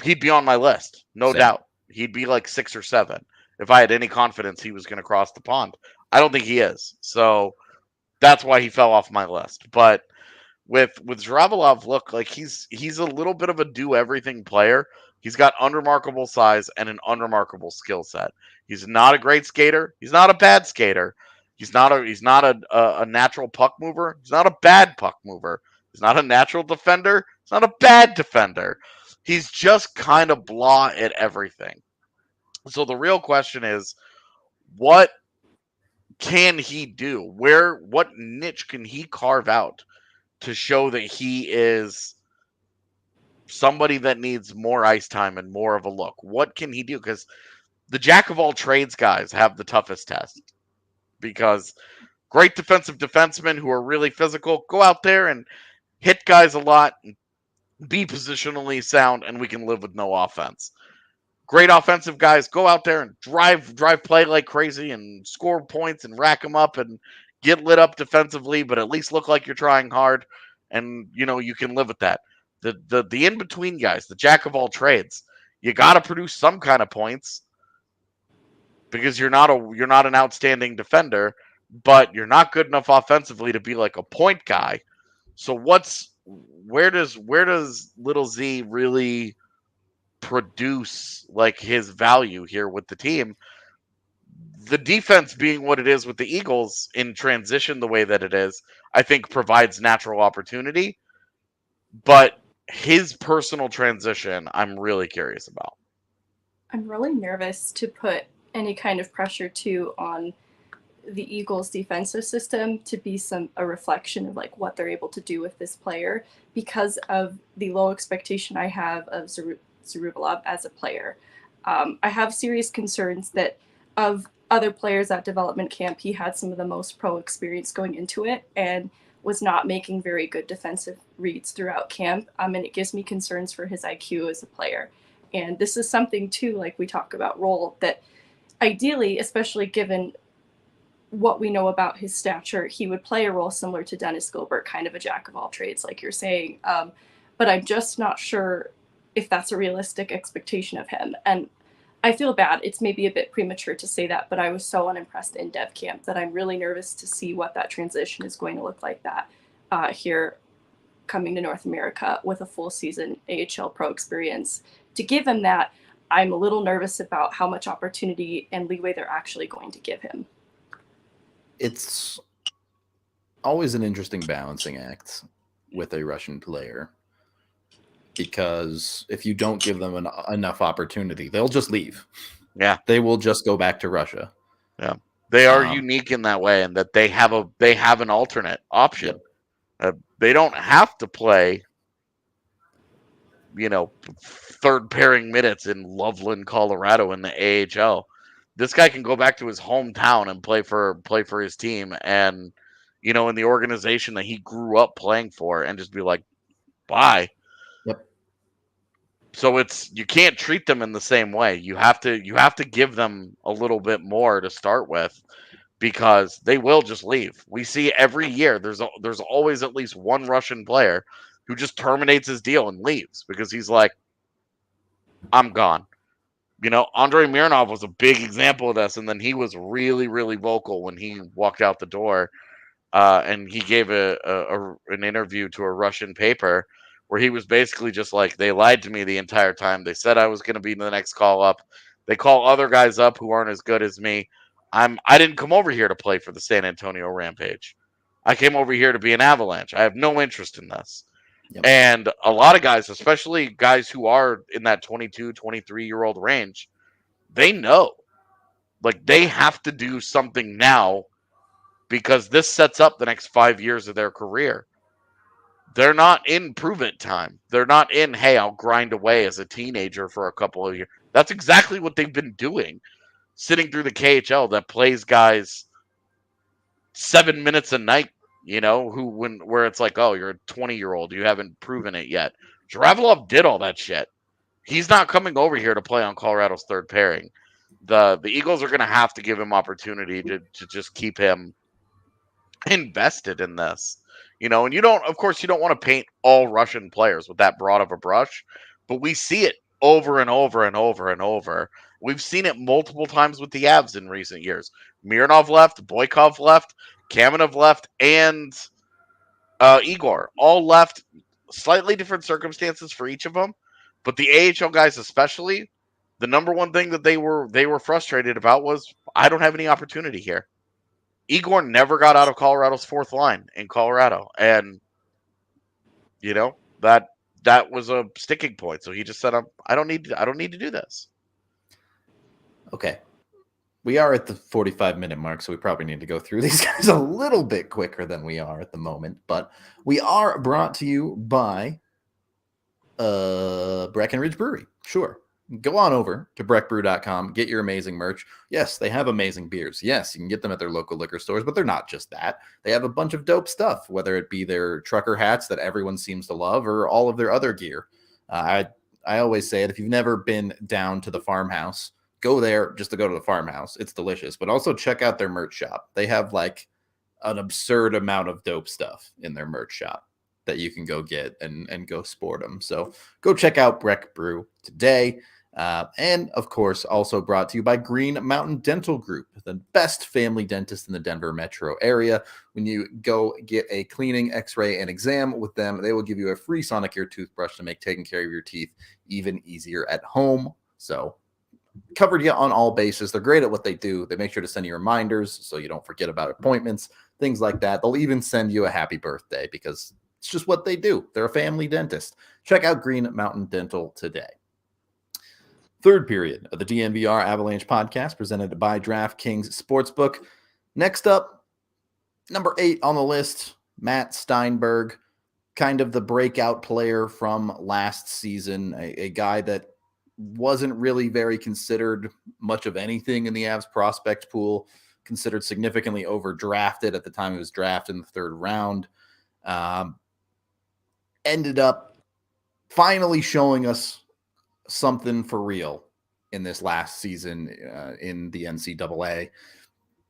[SPEAKER 2] he'd be on my list, no doubt. He'd be like 6 or 7 if I had any confidence he was going to cross the pond. I don't think he is, so that's why he fell off my list. But with Zhuravlyov, look, like he's a little bit of a do-everything player. He's got unremarkable size and an unremarkable skill set. He's not a great skater. He's not a bad skater. He's not a natural puck mover. He's not a bad puck mover. He's not a natural defender. He's not a bad defender. He's just kind of blah at everything. So the real question is, what can he do? What niche can he carve out to show that he is somebody that needs more ice time and more of a look? What can he do? Because the jack of all trades guys have the toughest test. Because great defensive defensemen who are really physical go out there and hit guys a lot, and be positionally sound, and we can live with no offense. Great offensive guys go out there and drive play like crazy and score points and rack them up and get lit up defensively, but at least look like you're trying hard, and you can live with that. The in-between guys, the jack of all trades, you got to produce some kind of points, because you're not an outstanding defender, but you're not good enough offensively to be like a point guy. So where does little Z really produce like his value here with the team? The defense being what it is with the Eagles in transition the way that it is, I think provides natural opportunity. But his personal transition, I'm really curious about.
[SPEAKER 3] I'm really nervous to put any kind of pressure too on the Eagles' defensive system to be a reflection of like what they're able to do with this player because of the low expectation I have of Zerubelov as a player. I have serious concerns that of other players at development camp, he had some of the most pro experience going into it and was not making very good defensive reads throughout camp. And it gives me concerns for his IQ as a player. And this is something too, like we talk about role, that ideally, especially given what we know about his stature, he would play a role similar to Dennis Gilbert, kind of a jack of all trades, like you're saying. But I'm just not sure if that's a realistic expectation of him. And I feel bad. It's maybe a bit premature to say that, but I was so unimpressed in dev camp that I'm really nervous to see what that transition is going to look like that here coming to North America with a full season AHL pro experience. To give him that, I'm a little nervous about how much opportunity and leeway they're actually going to give him.
[SPEAKER 1] It's always an interesting balancing act with a Russian player, because if you don't give them enough opportunity, they'll just leave.
[SPEAKER 2] Yeah,
[SPEAKER 1] they will just go back to Russia.
[SPEAKER 2] Yeah, they are unique in that way, and that they have an alternate option. Yep. They don't have to play, third pairing minutes in Loveland, Colorado, in the AHL. This guy can go back to his hometown and play for his team, and in the organization that he grew up playing for, and just be like, bye.
[SPEAKER 1] Yep.
[SPEAKER 2] So you can't treat them in the same way. You have to give them a little bit more to start with, because they will just leave. We see every year there's always at least one Russian player who just terminates his deal and leaves because he's like, I'm gone. Andrei Mironov was a big example of this, and then he was really, really vocal when he walked out the door, and he gave an interview to a Russian paper where he was basically just like, they lied to me the entire time. They said I was going to be the next call up. They call other guys up who aren't as good as me. I didn't come over here to play for the San Antonio Rampage. I came over here to be an Avalanche. I have no interest in this. Yep. And a lot of guys, especially guys who are in that 22, 23-year-old range, they know. Like, they have to do something now, because this sets up the next 5 years of their career. They're not in prove-it time. They're not in, hey, I'll grind away as a teenager for a couple of years. That's exactly what they've been doing, sitting through the KHL that plays guys 7 minutes a night, where it's like, oh, you're a 20-year-old, you haven't proven it yet. Zhuravlov did all that shit. He's not coming over here to play on Colorado's third pairing. The Eagles are going to have to give him opportunity to just keep him invested in this. And you don't want to paint all Russian players with that broad of a brush, but we see it over and over and over and over. We've seen it multiple times with the Avs in recent years. Mironov left, Boykov left, Kamenev left, and Igor all left. Slightly different circumstances for each of them, but the AHL guys especially, the number one thing that they were frustrated about was, I don't have any opportunity here. Igor never got out of Colorado's fourth line in Colorado, and that was a sticking point. So he just said, I don't need to do this.
[SPEAKER 1] Okay. We are at the 45-minute mark, so we probably need to go through these guys a little bit quicker than we are at the moment. But we are brought to you by Breckenridge Brewery. Sure. Go on over to breckbrew.com, get your amazing merch. Yes, they have amazing beers. Yes, you can get them at their local liquor stores, but they're not just that. They have a bunch of dope stuff, whether it be their trucker hats that everyone seems to love or all of their other gear. I always say it, if you've never been down to the farmhouse, go there just to go to the farmhouse. It's delicious, but also check out their merch shop. They have like an absurd amount of dope stuff in their merch shop that you can go get and go sport them. So go check out Breck Brew today. And of course, also brought to you by Green Mountain Dental Group, the best family dentist in the Denver metro area. When you go get a cleaning, x-ray, and exam with them, they will give you a free Sonicare toothbrush to make taking care of your teeth even easier at home. So covered you on all bases. They're great at what they do. They make sure to send you reminders so you don't forget about appointments, things like that. They'll even send you a happy birthday because it's just what they do. They're a family dentist. Check out Green Mountain Dental today. Third period of the DNVR Avalanche podcast presented by DraftKings Sportsbook. Next up, number 8 on the list, Matt Steinberg, kind of the breakout player from last season, a guy that wasn't really very considered much of anything in the Avs prospect pool, considered significantly overdrafted at the time he was drafted in the 3rd round. Ended up finally showing us something for real in this last season in the NCAA.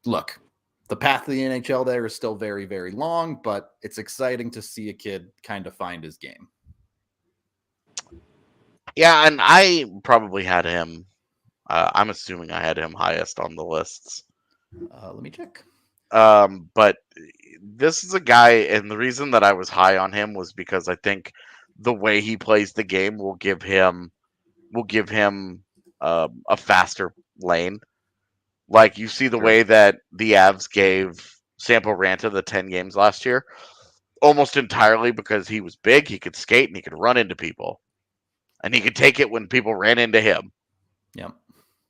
[SPEAKER 1] Look, the path to the NHL there is still very, very long, but it's exciting to see a kid kind of find his game.
[SPEAKER 2] Yeah, and I probably had him. I'm assuming I had him highest on the lists.
[SPEAKER 1] Let me check.
[SPEAKER 2] But this is a guy, and the reason that I was high on him was because I think the way he plays the game will give him a faster lane. Like you see the way that the Avs gave Sampo Ranta the 10 games last year, almost entirely because he was big, he could skate, and he could run into people. And he could take it when people ran into him.
[SPEAKER 1] Yep.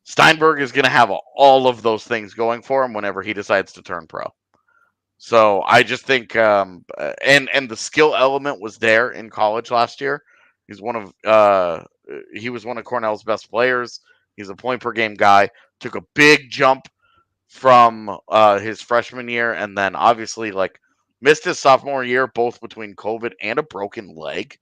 [SPEAKER 2] Steinberg is going to have all of those things going for him whenever he decides to turn pro. So I just think, and the skill element was there in college last year. He was one of Cornell's best players. He's a point per game guy. Took a big jump from his freshman year, and then obviously missed his sophomore year, both between COVID and a broken leg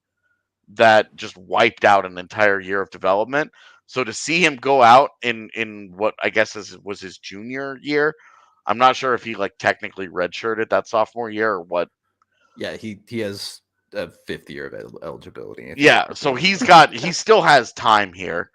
[SPEAKER 2] that just wiped out an entire year of development. So to see him go out in what I guess was his junior year, I'm not sure if he technically redshirted that sophomore year or what.
[SPEAKER 1] Yeah, he has a 5th year of eligibility.
[SPEAKER 2] Yeah, so he still has time here.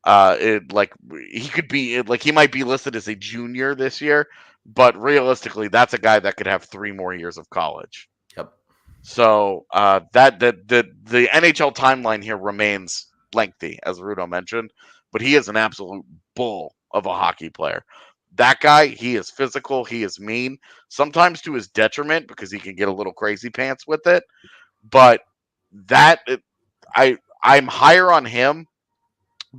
[SPEAKER 2] He could be he might be listed as a junior this year, but realistically, that's a guy that could have 3 more years of college.
[SPEAKER 1] Yep.
[SPEAKER 2] So the NHL timeline here remains lengthy, as Rudo mentioned, but he is an absolute bull of a hockey player. That guy, he is physical, he is mean, sometimes to his detriment because he can get a little crazy pants with it. But I'm higher on him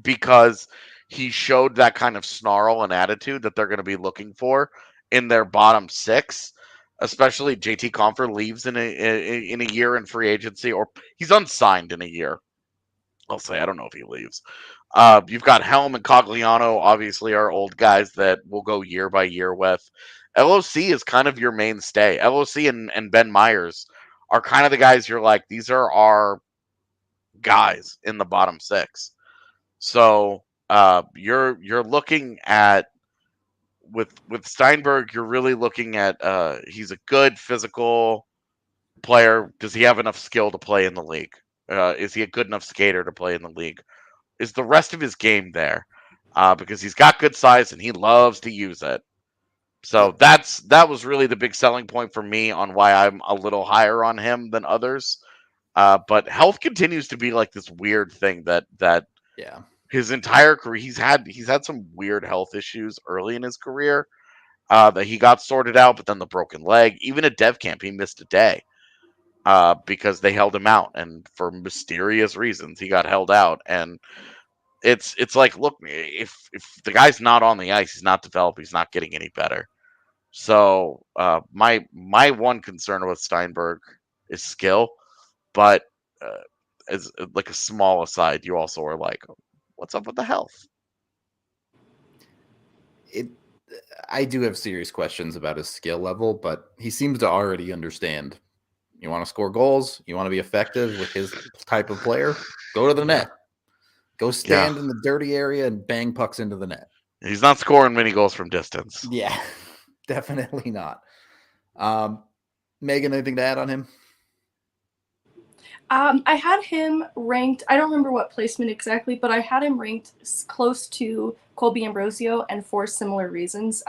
[SPEAKER 2] because he showed that kind of snarl and attitude that they're going to be looking for in their bottom 6. Especially JT Compher leaves in a year in free agency, or he's unsigned in a year. I'll say I don't know if he leaves. You've got Helm and Cogliano, obviously are old guys that will go year by year with. LOC is kind of your mainstay. LOC and Ben Myers are kind of the guys you're like, these are our guys in the bottom 6. So you're looking at with Steinberg, you're really looking at he's a good physical player. Does he have enough skill to play in the league? Is he a good enough skater to play in the league? Is the rest of his game there? Because he's got good size and he loves to use it. So that was really the big selling point for me on why I'm a little higher on him than others. But health continues to be this weird thing that his entire career he's had some weird health issues early in his career that he got sorted out, but then the broken leg, even at dev camp, he missed a day because they held him out, and for mysterious reasons, he got held out. And it's look, if the guy's not on the ice, he's not developing, he's not getting any better. So my one concern with Steinberg is skill, but as a small aside, you also are like, what's up with the health?
[SPEAKER 1] I do have serious questions about his skill level, but he seems to already understand. You want to score goals, you want to be effective with his type of player, go to the net. Go stand in the dirty area and bang pucks into the net.
[SPEAKER 2] He's not scoring many goals from distance.
[SPEAKER 1] Yeah, definitely not. Megan, anything to add on him?
[SPEAKER 3] I had him ranked, I don't remember what placement exactly, but I had him ranked close to Colby Ambrosio, and for similar reasons.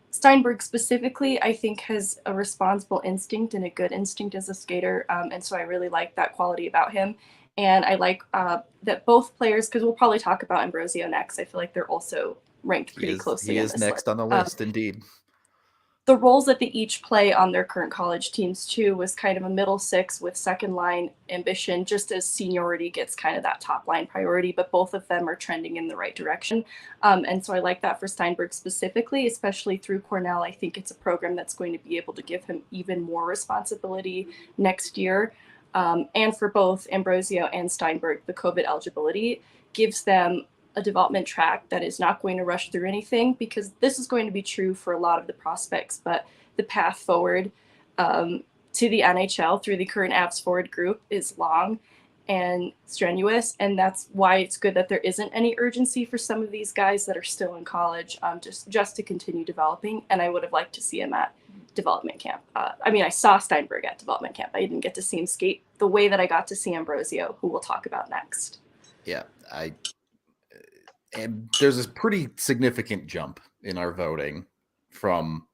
[SPEAKER 3] Steinberg specifically, I think, has a responsible instinct and a good instinct as a skater, and so I really like that quality about him. And I like that both players, because we'll probably talk about Ambrosio next, I feel like they're also ranked pretty closely.
[SPEAKER 1] He
[SPEAKER 3] on
[SPEAKER 1] is
[SPEAKER 3] this
[SPEAKER 1] next
[SPEAKER 3] list.
[SPEAKER 1] on the list, indeed.
[SPEAKER 3] The roles that they each play on their current college teams too was kind of a middle six with second line ambition, just as seniority gets kind of that top line priority, but both of them are trending in the right direction. And so I like that for Steinberg specifically, especially through Cornell. I think it's a program that's going to be able to give him even more responsibility next year. And for both Ambrosio and Steinberg, the COVID eligibility gives them a development track that is not going to rush through anything, because this is going to be true for a lot of the prospects, but the path forward to the NHL through the current Avs forward group is long and strenuous, and that's why it's good that there isn't any urgency for some of these guys that are still in college, just to continue developing. And I would have liked to see him at development camp. I saw Steinberg at development camp. I didn't get to see him skate the way that I got to see Ambrosio, who we'll talk about next.
[SPEAKER 1] Yeah, and there's a pretty significant jump in our voting from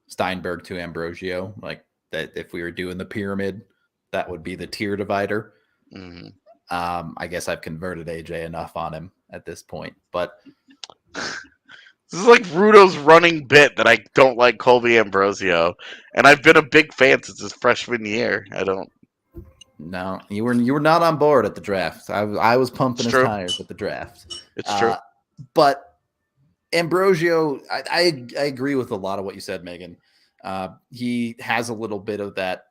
[SPEAKER 1] Steinberg to Ambrosio. Like that, if we were doing the pyramid, that would be the tier divider.
[SPEAKER 2] Mm-hmm.
[SPEAKER 1] I guess I've converted AJ enough on him at this point, but
[SPEAKER 2] this is like Rudo's running bit that I don't like Colby Ambrosio, and I've been a big fan since his freshman year.
[SPEAKER 1] No, you were not on board at the draft. I was pumping his tires at the draft.
[SPEAKER 2] It's true.
[SPEAKER 1] But Ambrosio, I agree with a lot of what you said, Megan. He has a little bit of that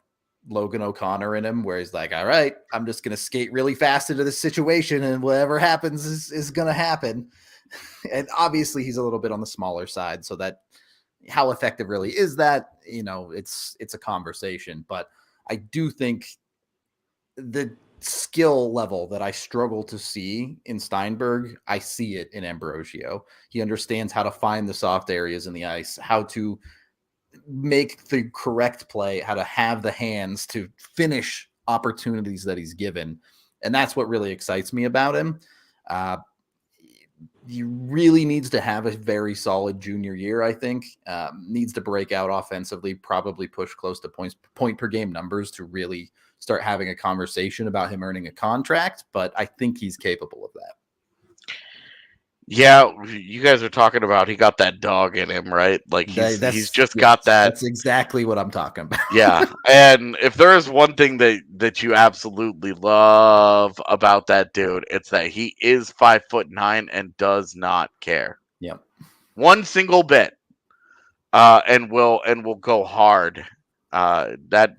[SPEAKER 1] Logan O'Connor in him, where he's like, all right, I'm just going to skate really fast into this situation, and whatever happens is going to happen. And obviously he's a little bit on the smaller side, so that how effective really is that? It's a conversation, but I do think the skill level that I struggle to see in Steinberg, I see it in Ambrosio. He understands how to find the soft areas in the ice, how to make the correct play, how to have the hands to finish opportunities that he's given. And that's what really excites me about him. He really needs to have a very solid junior year, I think. Needs to break out offensively, probably push close to point per game numbers to really start having a conversation about him earning a contract, but I think he's capable of that.
[SPEAKER 2] Yeah, you guys are talking about he got that dog in him, right? Like he's just got that.
[SPEAKER 1] That's exactly what I'm talking about.
[SPEAKER 2] Yeah, and if there is one thing that you absolutely love about that dude, it's that he is 5'9" and does not care.
[SPEAKER 1] Yep.
[SPEAKER 2] One single bit, and will go hard. That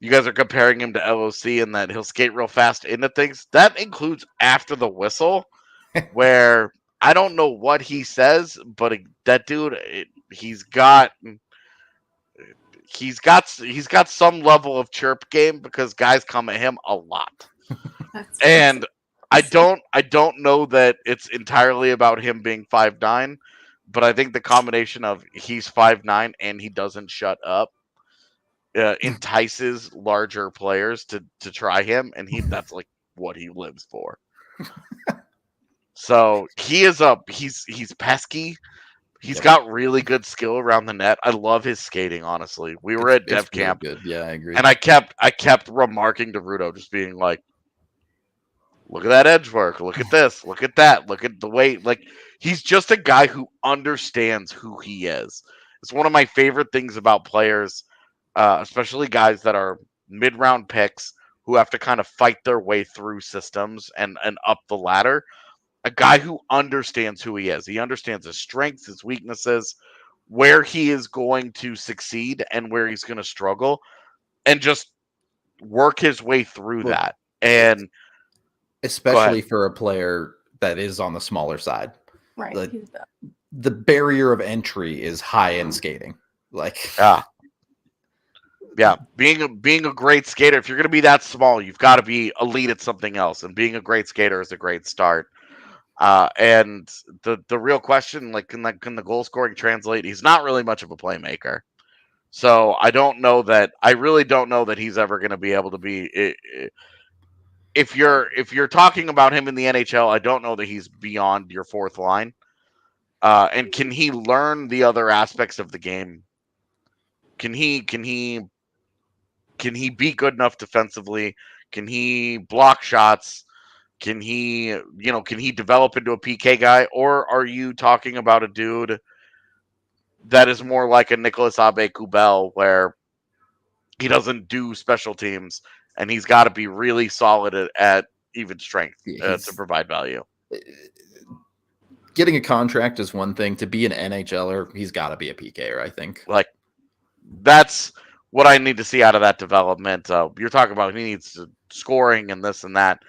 [SPEAKER 2] you guys are comparing him to LOC and that he'll skate real fast into things. That includes after the whistle, where I don't know what he says, but that dude, he's got some level of chirp game, because guys come at him a lot. And I don't know that it's entirely about him being 5'9", but I think the combination of he's 5'9" and he doesn't shut up entices larger players to try him, and that's like what he lives for. So he's pesky. He's got really good skill around the net. I love his skating, honestly. We were at Dev Camp.
[SPEAKER 1] Good. Yeah, I agree.
[SPEAKER 2] And I kept remarking to Rudo, just being like, look at that edge work. Look at this. Look at that. Look at the way. Like, he's just a guy who understands who he is. It's one of my favorite things about players, especially guys that are mid-round picks who have to kind of fight their way through systems and up the ladder. A guy who understands who he is. He understands his strengths, his weaknesses, where he is going to succeed and where he's going to struggle, and just work his way through that. And
[SPEAKER 1] especially for a player that is on the smaller side,
[SPEAKER 3] right?
[SPEAKER 1] The barrier of entry is high in skating. Like,
[SPEAKER 2] yeah, being a great skater. If you're going to be that small, you've got to be elite at something else. And being a great skater is a great start. And the real question, like, can the goal scoring translate? He's not really much of a playmaker. So I really don't know that he's ever going to be able to be. If you're talking about him in the NHL, I don't know that he's beyond your fourth line. And can he learn the other aspects of the game? Can he be good enough defensively? Can he block shots? Can he develop into a PK guy? Or are you talking about a dude that is more like a Nicolas Aube-Kubel, where he doesn't do special teams and he's got to be really solid at even strength to provide value?
[SPEAKER 1] Getting a contract is one thing. To be an NHLer, he's got to be a PKer, I think.
[SPEAKER 2] Like, that's what I need to see out of that development. You're talking about he needs scoring and this and that.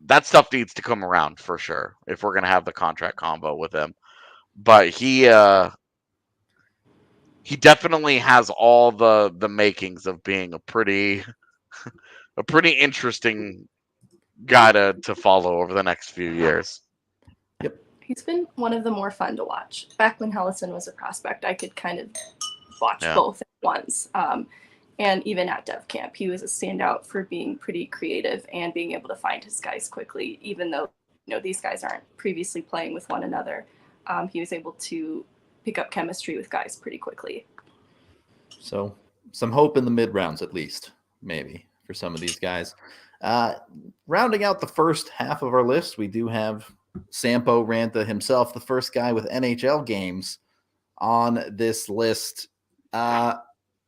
[SPEAKER 2] That stuff needs to come around for sure if we're going to have the contract combo with him. But he definitely has all the makings of being a pretty interesting guy to follow over the next few years.
[SPEAKER 1] Yep.
[SPEAKER 3] He's been one of the more fun to watch. Back when Helleson was a prospect, I could kind of watch both at once. And even at Dev Camp, he was a standout for being pretty creative and being able to find his guys quickly, even though these guys aren't previously playing with one another. He was able to pick up chemistry with guys pretty quickly.
[SPEAKER 1] So some hope in the mid rounds, at least, maybe, for some of these guys. Rounding out the first half of our list, we do have Sampo Ranta himself, the first guy with NHL games on this list.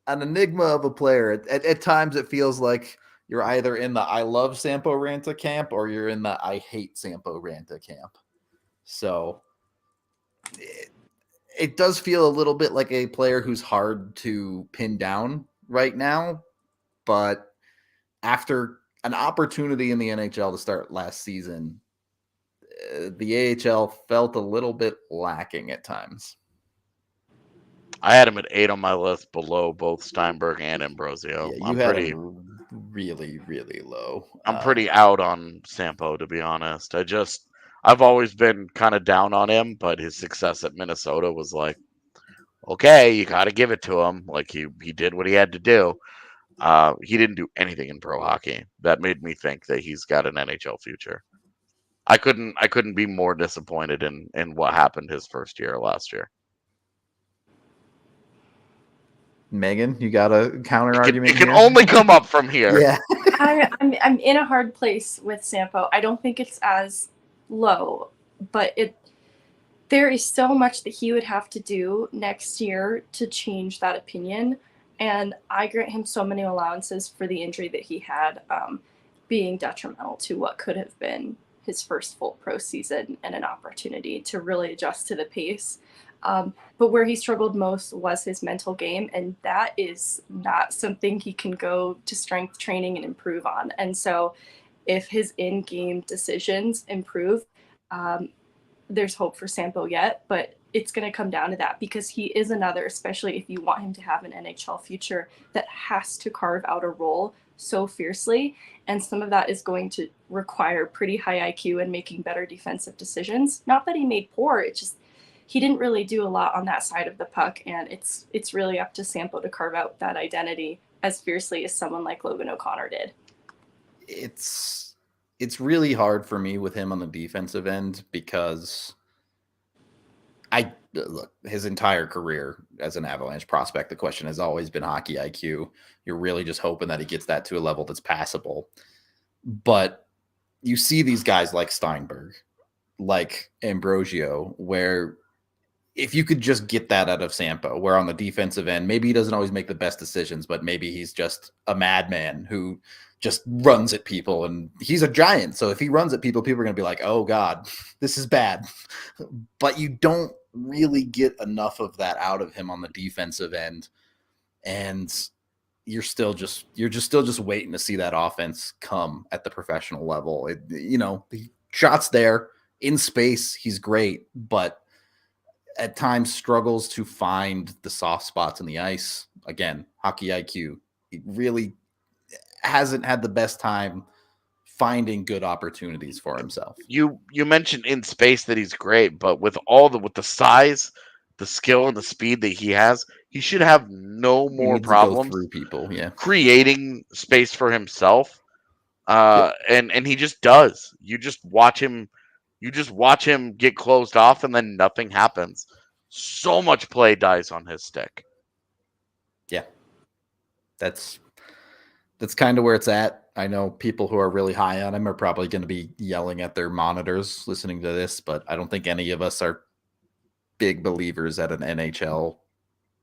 [SPEAKER 1] An enigma of a player. At times it feels like you're either in the I love Sampo Ranta camp or you're in the I hate Sampo Ranta camp. So it does feel a little bit like a player who's hard to pin down right now, but after an opportunity in the NHL to start last season, the AHL felt a little bit lacking at times.
[SPEAKER 2] I had him at 8 on my list, below both Steinberg and Ambrosio.
[SPEAKER 1] Yeah, you had him really, really low.
[SPEAKER 2] I'm pretty out on Sampo, to be honest. I've always been kind of down on him, but his success at Minnesota was like, okay, you got to give it to him. Like, he did what he had to do. He didn't do anything in pro hockey. That made me think that he's got an NHL future. I couldn't be more disappointed in what happened his first year last year.
[SPEAKER 1] Megan, you got a counter argument?
[SPEAKER 2] It can only come up from here.
[SPEAKER 1] Yeah.
[SPEAKER 3] I'm in a hard place with Sampo. I don't think it's as low, but there is so much that he would have to do next year to change that opinion. And I grant him so many allowances for the injury that he had, being detrimental to what could have been his first full pro season and an opportunity to really adjust to the pace. But where he struggled most was his mental game, and that is not something he can go to strength training and improve on. And so if his in-game decisions improve, there's hope for Sampo yet, but it's going to come down to that, because he is another, especially if you want him to have an NHL future, that has to carve out a role so fiercely. And some of that is going to require pretty high IQ and making better defensive decisions. Not that he made poor, it's just he didn't really do a lot on that side of the puck, and it's really up to Sampo to carve out that identity as fiercely as someone like Logan O'Connor did.
[SPEAKER 1] It's really hard for me with him on the defensive end, because look, his entire career as an Avalanche prospect, the question has always been hockey IQ. You're really just hoping that he gets that to a level that's passable. But you see these guys like Steinberg, like Ambrosio, where if you could just get that out of Sampo, where on the defensive end, maybe he doesn't always make the best decisions, but maybe he's just a madman who just runs at people, and he's a giant. So if he runs at people, people are going to be like, oh God, this is bad. But you don't really get enough of that out of him on the defensive end. And you're still just waiting to see that offense come at the professional level. The shots there in space, he's great, but at times struggles to find the soft spots in the ice. Again, hockey IQ. He really hasn't had the best time finding good opportunities for himself.
[SPEAKER 2] You mentioned in space that he's great, but with the size the skill and the speed that he has, he should have no
[SPEAKER 1] He
[SPEAKER 2] more
[SPEAKER 1] needs to go
[SPEAKER 2] problems
[SPEAKER 1] through people. Yeah.
[SPEAKER 2] creating space for himself.
[SPEAKER 1] Yep.
[SPEAKER 2] And he just does. You just watch him get closed off, and then nothing happens. So much play dies on his stick.
[SPEAKER 1] Yeah. That's kind of where it's at. I know people who are really high on him are probably going to be yelling at their monitors listening to this, but I don't think any of us are big believers at an NHL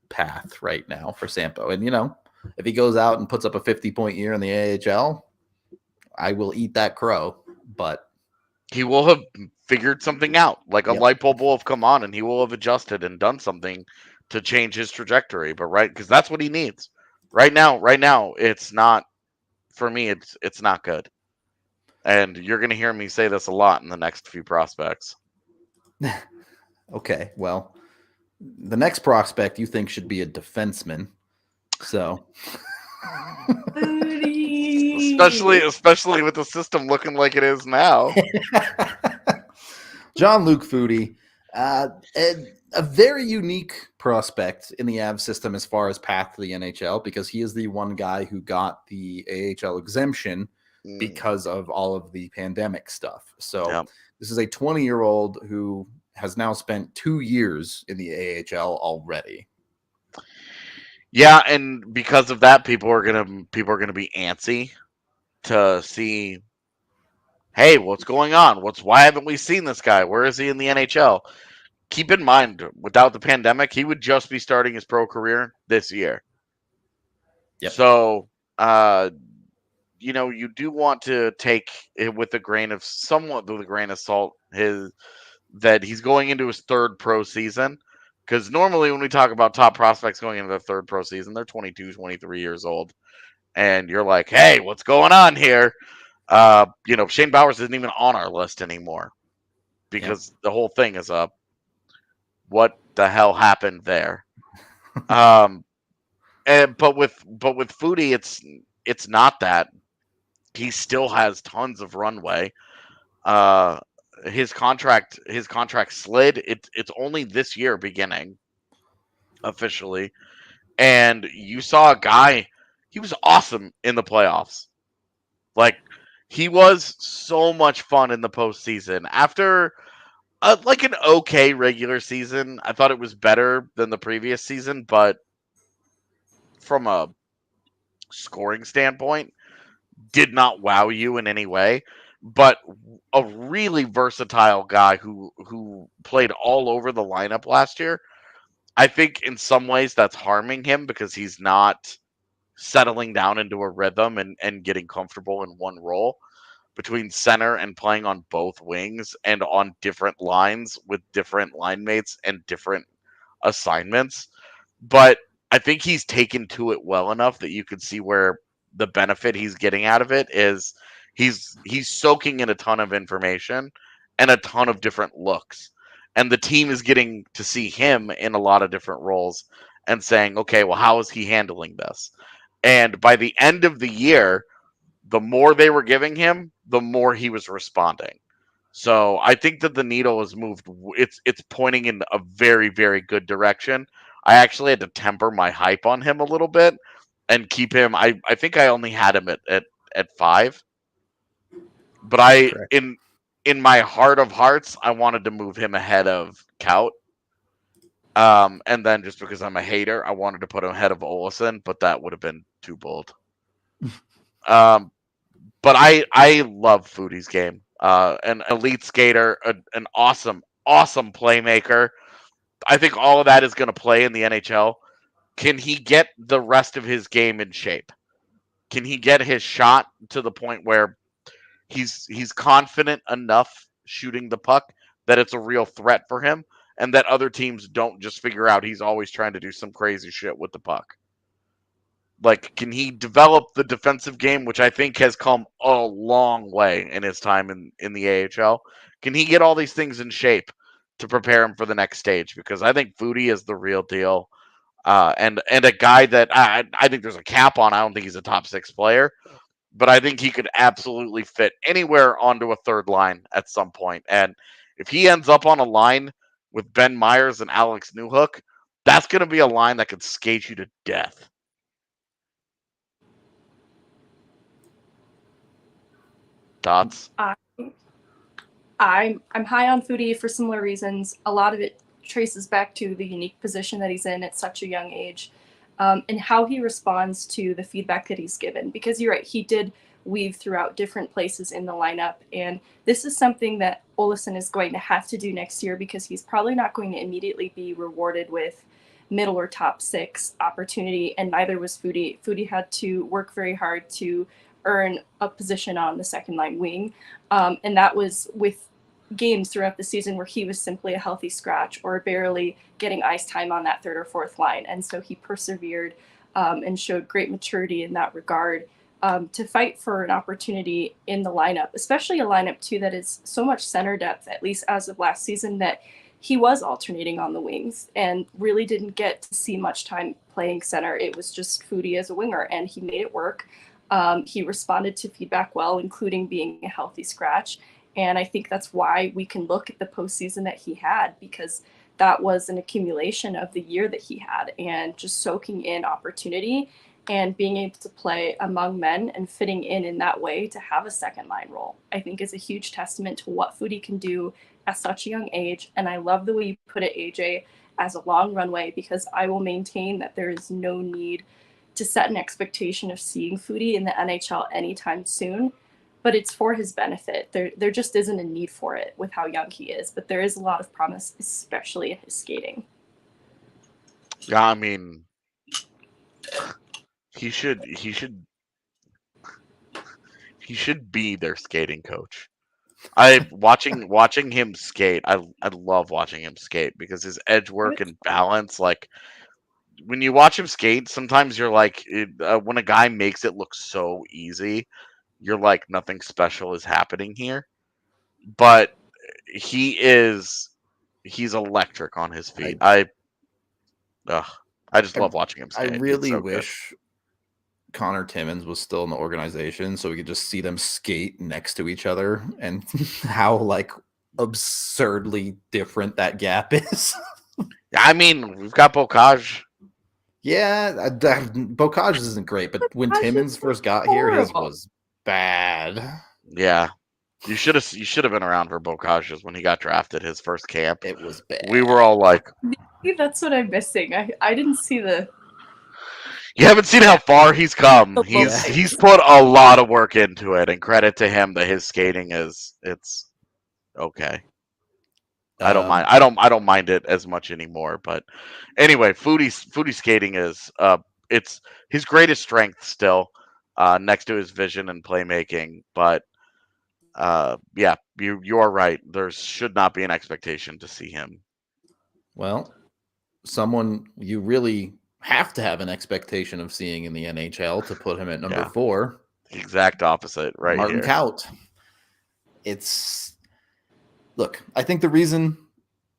[SPEAKER 1] path right now for Sampo. And, if he goes out and puts up a 50-point year in the AHL, I will eat that crow. But
[SPEAKER 2] he will have figured something out. Like a
[SPEAKER 1] Yep.
[SPEAKER 2] light bulb will have come on, and he will have adjusted and done something to change his trajectory. But because that's what he needs right now. Right now, it's not for me. It's not good. And you're going to hear me say this a lot in the next few prospects.
[SPEAKER 1] Okay, well, the next prospect you think should be a defenseman. So,
[SPEAKER 2] especially with the system looking like it is now.
[SPEAKER 1] Jean-Luc Foudy, a very unique prospect in the Avs system as far as path to the NHL, because he is the one guy who got the AHL exemption because of all of the pandemic stuff. So This is a 20-year-old who has now spent 2 years in the AHL already.
[SPEAKER 2] Yeah, and because of that, people are gonna be antsy to see, hey, what's going on? Why haven't we seen this guy? Where is he in the NHL? Keep in mind, without the pandemic, he would just be starting his pro career this year.
[SPEAKER 1] Yep.
[SPEAKER 2] So, you do want to take it with a grain of salt that he's going into his third pro season. Because normally when we talk about top prospects going into their third pro season, they're 22, 23 years old. And you're like, hey, what's going on here? Shane Bowers isn't even on our list anymore. Because the whole thing is up. What the hell happened there? But with Foudy, it's not that. He still has tons of runway. His contract slid. It's only this year beginning officially, and you saw a guy. He was awesome in the playoffs. Like, he was so much fun in the postseason. After like an okay regular season, I thought it was better than the previous season, but from a scoring standpoint, did not wow you in any way. But a really versatile guy who played all over the lineup last year. I think in some ways that's harming him because he's not settling down into a rhythm and getting comfortable in one role between center and playing on both wings and on different lines with different line mates and different assignments. But I think he's taken to it well enough that you could see where the benefit he's getting out of it is he's soaking in a ton of information and a ton of different looks. And the team is getting to see him in a lot of different roles and saying, okay, well, how is he handling this? And by the end of the year, the more they were giving him, the more he was responding. So I think that the needle has moved. It's pointing in a very, very good direction. I actually had to temper my hype on him a little bit and keep him. I think I only had him at 5. But in my heart of hearts, I wanted to move him ahead of Kaut. And then just because I'm a hater, I wanted to put him ahead of Olsen, but that would have been too bold. But I love Foudy's game. An elite skater, an awesome playmaker. I think all of that is going to play in the NHL. Can he get the rest of his game in shape? Can he get his shot to the point where he's confident enough shooting the puck that it's a real threat for him and that other teams don't just figure out he's always trying to do some crazy shit with the puck? Like, can he develop the defensive game, which I think has come a long way in his time in the AHL? Can he get all these things in shape to prepare him for the next stage? Because I think Foudy is the real deal. And a guy that I think there's a cap on. I don't think he's a top 6 player, but I think he could absolutely fit anywhere onto a third line at some point. And if he ends up on a line with Ben Myers and Alex Newhook, that's going to be a line that could skate you to death. Thoughts?
[SPEAKER 3] I'm high on Foudy for similar reasons. A lot of it traces back to the unique position that he's in at such a young age, and how he responds to the feedback that he's given. Because you're right, he did weave throughout different places in the lineup, and this is something that Olesen is going to have to do next year because he's probably not going to immediately be rewarded with middle or top six opportunity, and neither was Foudy. Foudy had to work very hard to earn a position on the second line wing, and that was with games throughout the season where he was simply a healthy scratch or barely getting ice time on that third or fourth line. And so he persevered and showed great maturity in that regard to fight for an opportunity in the lineup, especially a lineup too that is so much center depth, at least as of last season, that he was alternating on the wings and really didn't get to see much time playing center. It was just Foudy as a winger, and he made it work. He responded to feedback well, including being a healthy scratch. And I think that's why we can look at the postseason that he had, because that was an accumulation of the year that he had and just soaking in opportunity and being able to play among men and fitting in that way to have a second line role, I think is a huge testament to what Foudy can do at such a young age. And I love the way you put it, AJ, as a long runway, because I will maintain that there is no need to set an expectation of seeing Foudy in the NHL anytime soon. But it's for his benefit. There just isn't a need for it with how young he is, but there is a lot of promise, especially in his skating.
[SPEAKER 2] Yeah, I mean, he should be their skating coach. Watching him skate. I love watching him skate because his edge work and balance. Like when you watch him skate, sometimes you're like, when a guy makes it look so easy, you're like, nothing special is happening here. But he's electric on his feet. I just love watching him skate.
[SPEAKER 1] I really
[SPEAKER 2] so
[SPEAKER 1] wish Connor Timmins was still in the organization so we could just see them skate next to each other and how like absurdly different that gap is.
[SPEAKER 2] I mean, we've got Bocage.
[SPEAKER 1] Yeah, Bocage isn't great, but when Timmins first got here, his was bad.
[SPEAKER 2] Yeah, you should have been around for Bocage's when he got drafted. His first camp,
[SPEAKER 1] it was bad.
[SPEAKER 2] We were all like,
[SPEAKER 3] maybe that's what I'm missing. I didn't see the.
[SPEAKER 2] You haven't seen how far he's come. He's put a lot of work into it, and credit to him that his skating it's okay. I don't mind. I don't mind it as much anymore. But anyway, Foudy skating is it's his greatest strength still, next to his vision and playmaking. But yeah, you are right. There should not be an expectation to see him.
[SPEAKER 1] Well, someone you really have to have an expectation of seeing in the NHL to put him at number 4.
[SPEAKER 2] The exact opposite, right?
[SPEAKER 1] Martin
[SPEAKER 2] here.
[SPEAKER 1] Kaut. Look, I think the reason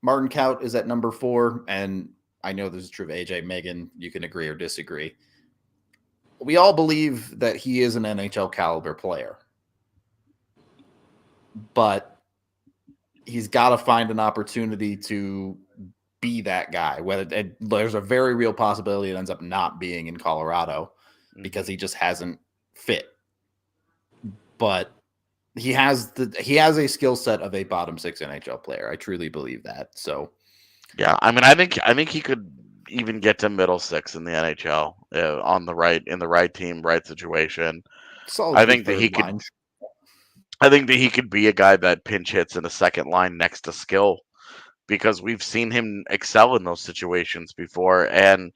[SPEAKER 1] Martin Kaut is at number 4, and I know this is true of AJ, Megan, you can agree or disagree. We all believe that he is an NHL caliber player, but he's got to find an opportunity to be that guy. Whether there's a very real possibility it ends up not being in Colorado because he just hasn't fit. But he has a skill set of a bottom 6 NHL player. I truly believe that. So
[SPEAKER 2] yeah, I mean, I think he could even get to middle 6 in the NHL in the right team, right situation. I think that he could. I think that he could be a guy that pinch hits in a second line next to skill, because we've seen him excel in those situations before. And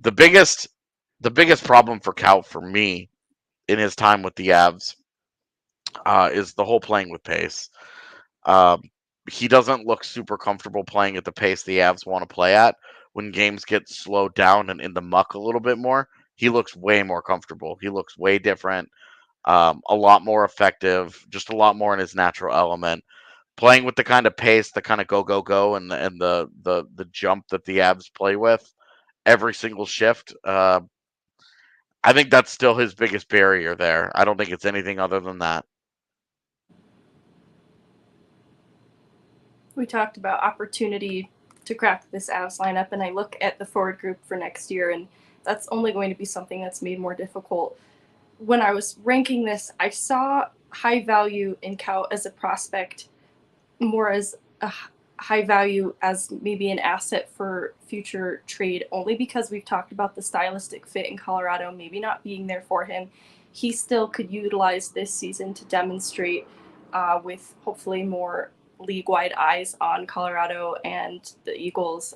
[SPEAKER 2] the biggest problem for Kaut for me in his time with the Avs is the whole playing with pace. He doesn't look super comfortable playing at the pace the Avs want to play at. When games get slowed down and in the muck a little bit more, he looks way more comfortable. He looks way different, a lot more effective, just a lot more in his natural element. Playing with the kind of pace, the kind of go, and the jump that the Avs play with every single shift. I think that's still his biggest barrier there. I don't think it's anything other than that.
[SPEAKER 3] We talked about opportunity to crack this Avs lineup, and I look at the forward group for next year, and that's only going to be something that's made more difficult. When I was ranking this, I saw high value in Kaut as a prospect more as a high value as maybe an asset for future trade, only because we've talked about the stylistic fit in Colorado maybe not being there for him. He still could utilize this season to demonstrate with hopefully more league-wide eyes on Colorado and the Eagles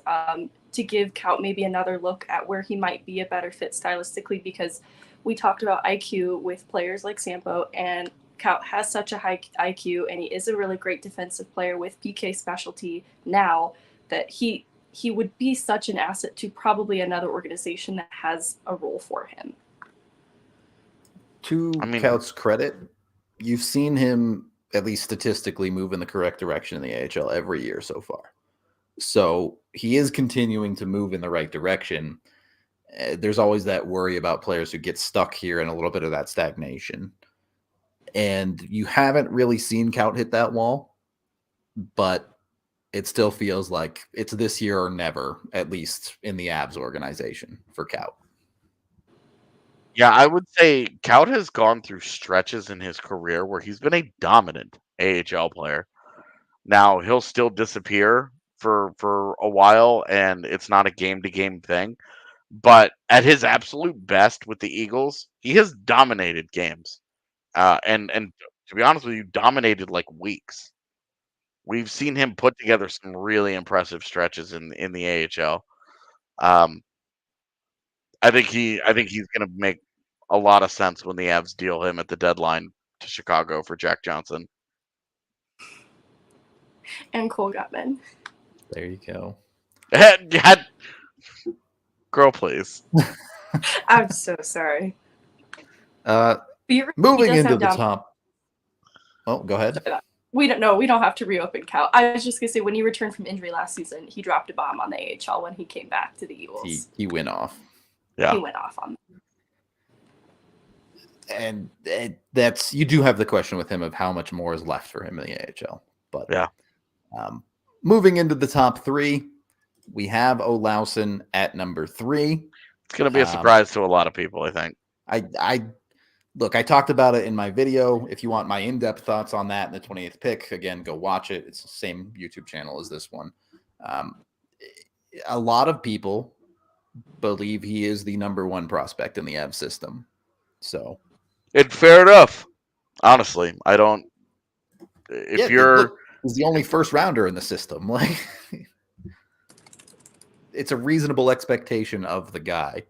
[SPEAKER 3] to give Kaut maybe another look at where he might be a better fit stylistically, because we talked about IQ with players like Sampo, and Kaut has such a high IQ, and he is a really great defensive player with PK specialty now, that he would be such an asset to probably another organization that has a role for him.
[SPEAKER 1] To Kaut's credit, you've seen him, at least statistically, move in the correct direction in the AHL every year so far. So he is continuing to move in the right direction. There's always that worry about players who get stuck here and a little bit of that stagnation. And you haven't really seen Kaut hit that wall, but it still feels like it's this year or never, at least in the Avs organization for Kaut.
[SPEAKER 2] Yeah, I would say Kaut has gone through stretches in his career where he's been a dominant AHL player. Now, he'll still disappear for a while, and it's not a game-to-game thing. But at his absolute best with the Eagles, he has dominated games. And to be honest with you, dominated like weeks. We've seen him put together some really impressive stretches in the AHL. I think he's going to make a lot of sense when the Avs deal him at the deadline to Chicago for Jack Johnson
[SPEAKER 3] and Cole Gutman.
[SPEAKER 1] There you go.
[SPEAKER 2] Girl, please.
[SPEAKER 3] I'm so sorry.
[SPEAKER 1] Moving into the top. Oh, go ahead.
[SPEAKER 3] We don't have to reopen Kaut. I was just gonna say, when he returned from injury last season, he dropped a bomb on the AHL when he came back to the Eagles.
[SPEAKER 1] He went off.
[SPEAKER 2] Yeah,
[SPEAKER 3] he went off on
[SPEAKER 1] that. And that's, you do have the question with him of how much more is left for him in the AHL. But
[SPEAKER 2] yeah.
[SPEAKER 1] Moving into the top three, we have Olausson at number 3.
[SPEAKER 2] It's going to be a surprise to a lot of people, I think.
[SPEAKER 1] Look, I talked about it in my video. If you want my in-depth thoughts on that in the 28th pick, again, go watch it. It's the same YouTube channel as this one. A lot of people believe he is the number 1 prospect in the Avs system. So,
[SPEAKER 2] it's fair enough. Honestly, I don't. If you're,
[SPEAKER 1] he's the only first rounder in the system. Like, it's a reasonable expectation of the guy.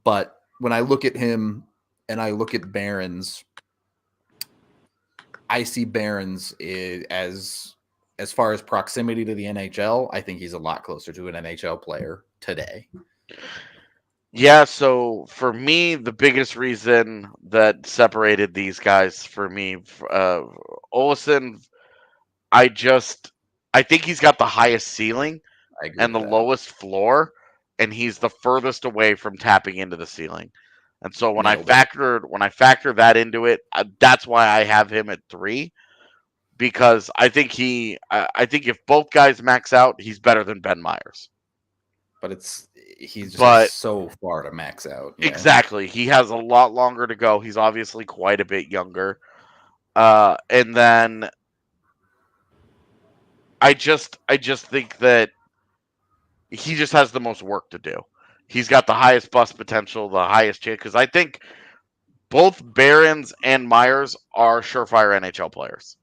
[SPEAKER 1] But when I look at him and I look at Barons, I see Barons as far as proximity to the NHL, I think he's a lot closer to an NHL player today.
[SPEAKER 2] Yeah, so for me, the biggest reason that separated these guys for me, Olausson, I think he's got the highest ceiling and the lowest floor, and he's the furthest away from tapping into the ceiling. And so when I factor that into it, that's why I have him at 3, because I think if both guys max out, he's better than Ben Myers.
[SPEAKER 1] But he's just so far to max out.
[SPEAKER 2] Yeah. Exactly. He has a lot longer to go. He's obviously quite a bit younger. And then I just think that he just has the most work to do. He's got the highest bust potential, the highest chance, because I think both Barons and Myers are surefire NHL players.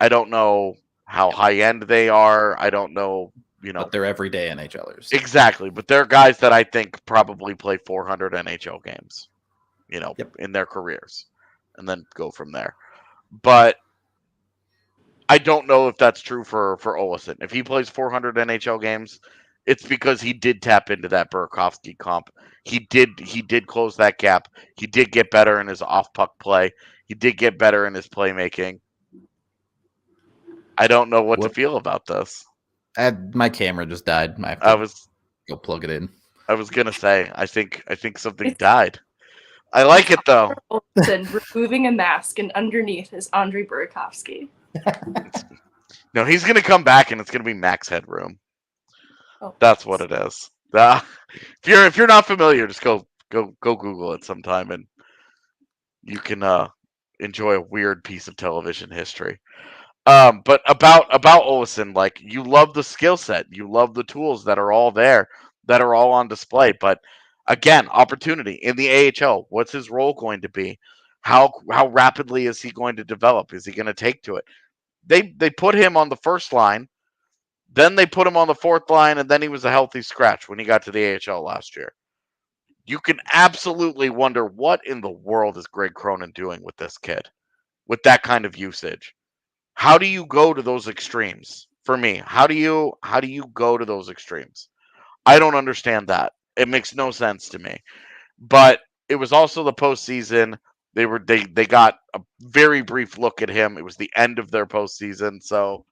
[SPEAKER 2] I don't know how high end they are. I don't know,
[SPEAKER 1] but they're everyday NHLers.
[SPEAKER 2] Exactly, but they're guys that I think probably play 400 NHL games, in their careers, and then go from there. But I don't know if that's true for Olausson. If he plays 400 NHL games, it's because he did tap into that Burakovsky comp. He did close that gap. He did get better in his off-puck play. He did get better in his playmaking. I don't know what to feel about this.
[SPEAKER 1] My camera just died.
[SPEAKER 2] I was
[SPEAKER 1] go plug it in.
[SPEAKER 2] I was gonna say, I think something died. I like it though.
[SPEAKER 3] Removing a mask, and underneath is Andrei Burakovsky.
[SPEAKER 2] No, he's going to come back, and it's going to be max headroom.
[SPEAKER 3] Oh,
[SPEAKER 2] That's what it is. If you're not familiar, just go Google it sometime, and you can enjoy a weird piece of television history. But about Olsen, like, you love the skill set, you love the tools that are all there, that are all on display. But again, opportunity in the AHL. What's his role going to be? How rapidly is he going to develop? Is he going to take to it? They put him on the first line, then they put him on the fourth line, and then he was a healthy scratch when he got to the AHL last year. You can absolutely wonder what in the world is Greg Cronin doing with this kid, with that kind of usage. How do you go to those extremes? For me, how do you go to those extremes? I don't understand that. It makes no sense to me. But it was also the postseason. They got a very brief look at him. It was the end of their postseason. So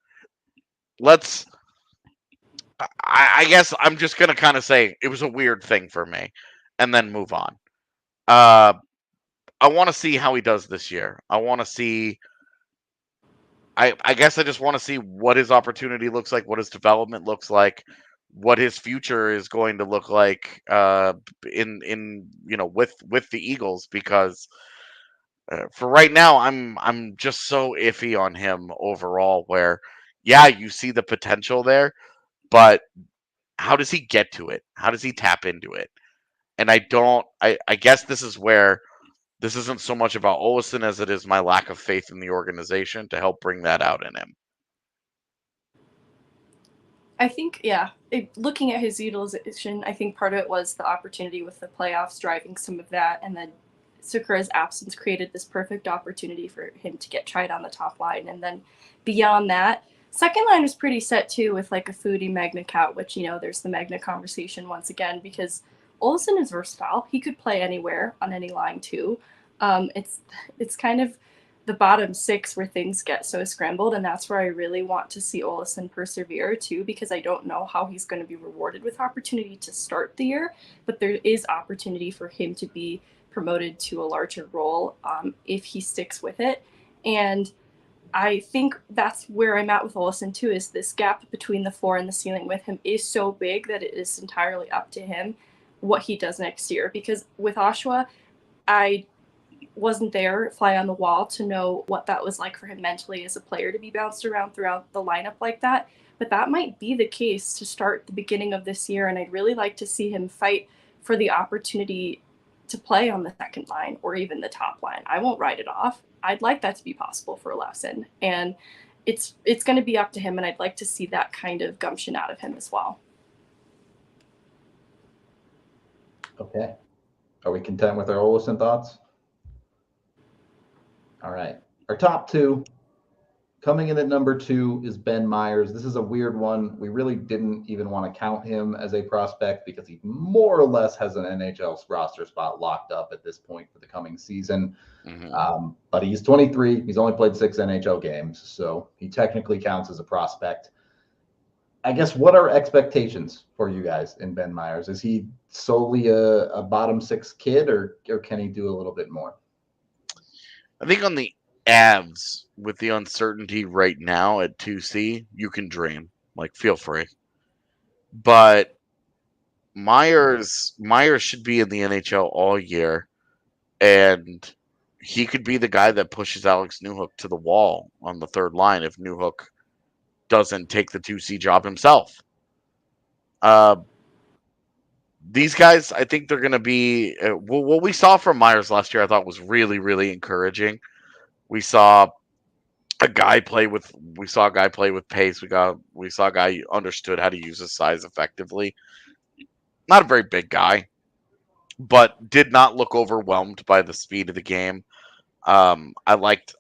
[SPEAKER 2] I guess I'm just gonna kind of say it was a weird thing for me, and then move on. Uh, I want to see how he does this year. I want to see. I guess I just want to see what his opportunity looks like, what his development looks like, what his future is going to look like in with the Eagles, because for right now I'm just so iffy on him overall, where yeah, you see the potential there, but how does he get to it? How does he tap into it? And I guess this is where this isn't so much about Olsen as it is my lack of faith in the organization to help bring that out in him.
[SPEAKER 3] I think, yeah, looking at his utilization, I think part of it was the opportunity with the playoffs driving some of that, and then Sakura's absence created this perfect opportunity for him to get tried on the top line. And then beyond that, second line was pretty set too, with like a Foodie Magna Cat, which, you know, there's the Magna conversation once again, because Olsen is versatile. He could play anywhere on any line too. It's kind of the bottom six where things get so scrambled, and that's where I really want to see Olsen persevere too, because I don't know how he's going to be rewarded with opportunity to start the year, but there is opportunity for him to be promoted to a larger role if he sticks with it. And I think that's where I'm at with Olsen too, is this gap between the floor and the ceiling with him is so big that it is entirely up to him what he does next year. Because with Oshawa, I wasn't there, fly on the wall, to know what that was like for him mentally as a player to be bounced around throughout the lineup like that. But that might be the case to start the beginning of this year, and I'd really like to see him fight for the opportunity to play on the second line or even the top line. I won't write it off. I'd like that to be possible for Lawson, and it's going to be up to him, and I'd like to see that kind of gumption out of him as well.
[SPEAKER 4] Okay. Are we content with our Olsen thoughts? All right. Our top two, coming in at number 2 is Ben Meyers. This is a weird one. We really didn't even want to count him as a prospect because he more or less has an NHL roster spot locked up at this point for the coming season. Mm-hmm. But he's 23. He's only played 6 NHL games, so he technically counts as a prospect. I guess, what are expectations for you guys in Ben Meyers? Is he solely a bottom 6 kid, or can he do a little bit more?
[SPEAKER 2] I think on the Avs, with the uncertainty right now at 2C, you can dream. Like, feel free. But Myers should be in the NHL all year, and he could be the guy that pushes Alex Newhook to the wall on the third line if Newhook doesn't take the 2C job himself. These guys, I think they're going to be what we saw from Myers last year, I thought was really, really encouraging. We saw a guy play with pace. We saw a guy who understood how to use his size effectively. Not a very big guy, but did not look overwhelmed by the speed of the game. I liked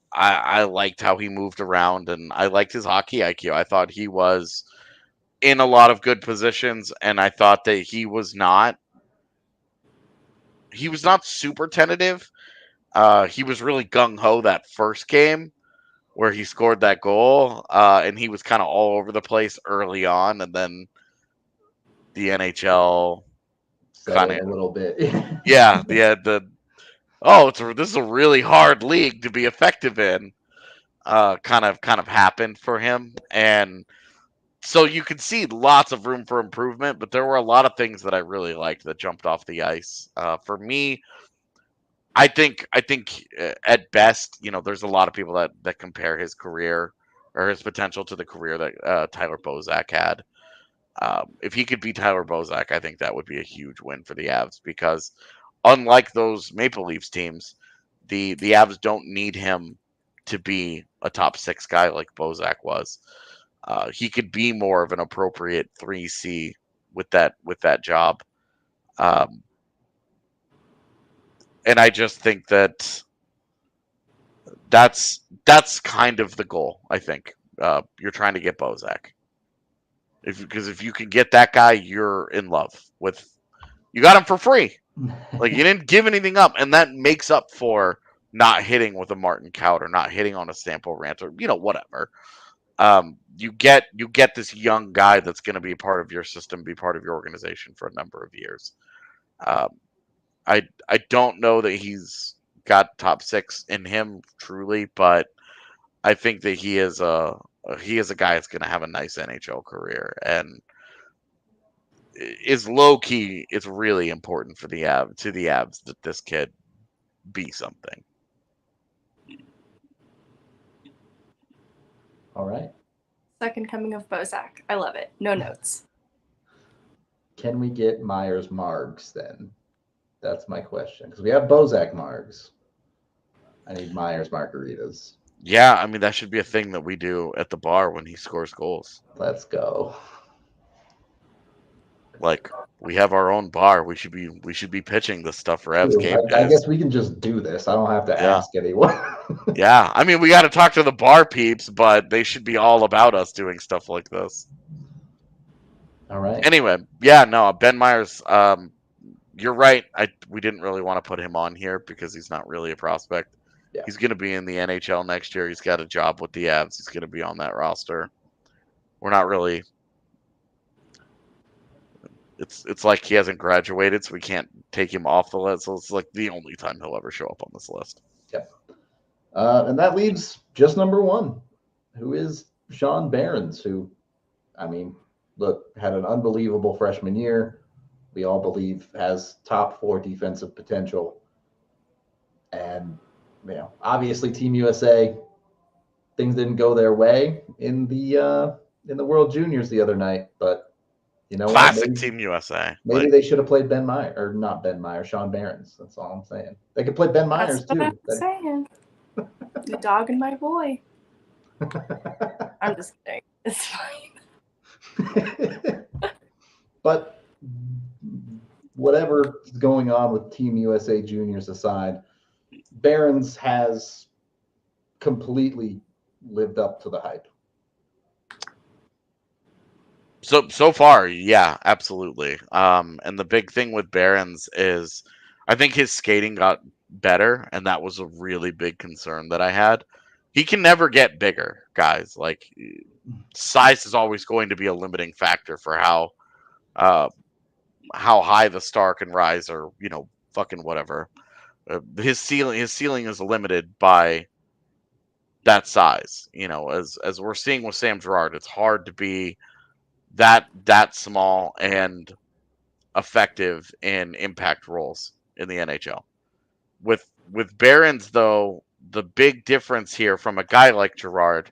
[SPEAKER 2] how he moved around, and I liked his hockey IQ. I thought he was in a lot of good positions, and I thought that he was not super tentative. He was really gung-ho that first game where he scored that goal, and he was kind of all over the place early on, and then the NHL
[SPEAKER 4] kind of a little bit.
[SPEAKER 2] Yeah, this is a really hard league to be effective in. kind of happened for him, and so you could see lots of room for improvement. But there were a lot of things that I really liked that jumped off the ice. For me, I think at best, there's a lot of people that compare his career or his potential to the career that Tyler Bozak had. If he could beat Tyler Bozak, I think that would be a huge win for the Avs, because unlike those Maple Leafs teams, the Avs don't need him to be a top 6 guy like Bozak was. He could be more of an appropriate 3C with that job. And I just think that's kind of the goal. I think you're trying to get Bozak. Because if you can get that guy, you're in love with. You got him for free. Like, you didn't give anything up, and that makes up for not hitting with a Martin Kaut or not hitting on a Sample Rant or whatever. You get this young guy that's going to be part of your system, be part of your organization for a number of years. I don't know that he's got top 6 in him truly, but I think that he is a guy that's going to have a nice NHL career, and is low key. It's really important for the Avs that this kid be something.
[SPEAKER 4] All right.
[SPEAKER 3] Second coming of Bozak. I love it. No notes.
[SPEAKER 4] Can we get Myers Margs then? That's my question. Because we have Bozak Margs. I need Myers margaritas.
[SPEAKER 2] Yeah, I mean, that should be a thing that we do at the bar when he scores goals.
[SPEAKER 4] Let's go.
[SPEAKER 2] Like, we have our own bar. We should be pitching this stuff for Avs game days.
[SPEAKER 4] I guess we can just do this. I don't have to ask anyone.
[SPEAKER 2] Yeah, I mean, we got to talk to the bar peeps, but they should be all about us doing stuff like this.
[SPEAKER 4] All right.
[SPEAKER 2] Anyway, yeah, no, Ben Myers, you're right. We didn't really want to put him on here because he's not really a prospect.
[SPEAKER 4] Yeah.
[SPEAKER 2] He's going to be in the NHL next year. He's got a job with the Avs. He's going to be on that roster. We're not really. It's like he hasn't graduated, so we can't take him off the list. So it's like the only time he'll ever show up on this list.
[SPEAKER 4] Yep. And that leaves just number 1, who is Sean Behrens, who, I mean, look, had an unbelievable freshman year. We all believe has top 4 defensive potential. And, obviously Team USA, things didn't go their way in the World Juniors the other night, but
[SPEAKER 2] classic Team USA.
[SPEAKER 4] Maybe they should have played Ben Myers, or not Ben Myers, Sean Behrens. That's all I'm saying. They could play Ben Myers
[SPEAKER 3] That's what
[SPEAKER 4] too.
[SPEAKER 3] I'm saying. The dog and my boy. I'm just kidding. It's fine.
[SPEAKER 4] But whatever is going on with Team USA Juniors aside, Behrens has completely lived up to the hype.
[SPEAKER 2] So far, yeah, absolutely. And the big thing with Behrens is I think his skating got better, and that was a really big concern that I had. He can never get bigger, guys. Like, size is always going to be a limiting factor for how high the star can rise, or fucking whatever. His ceiling is limited by that size. As we're seeing with Sam Girard, it's hard to be that small and effective in impact roles in the NHL. With Behrens, though, the big difference here from a guy like Girard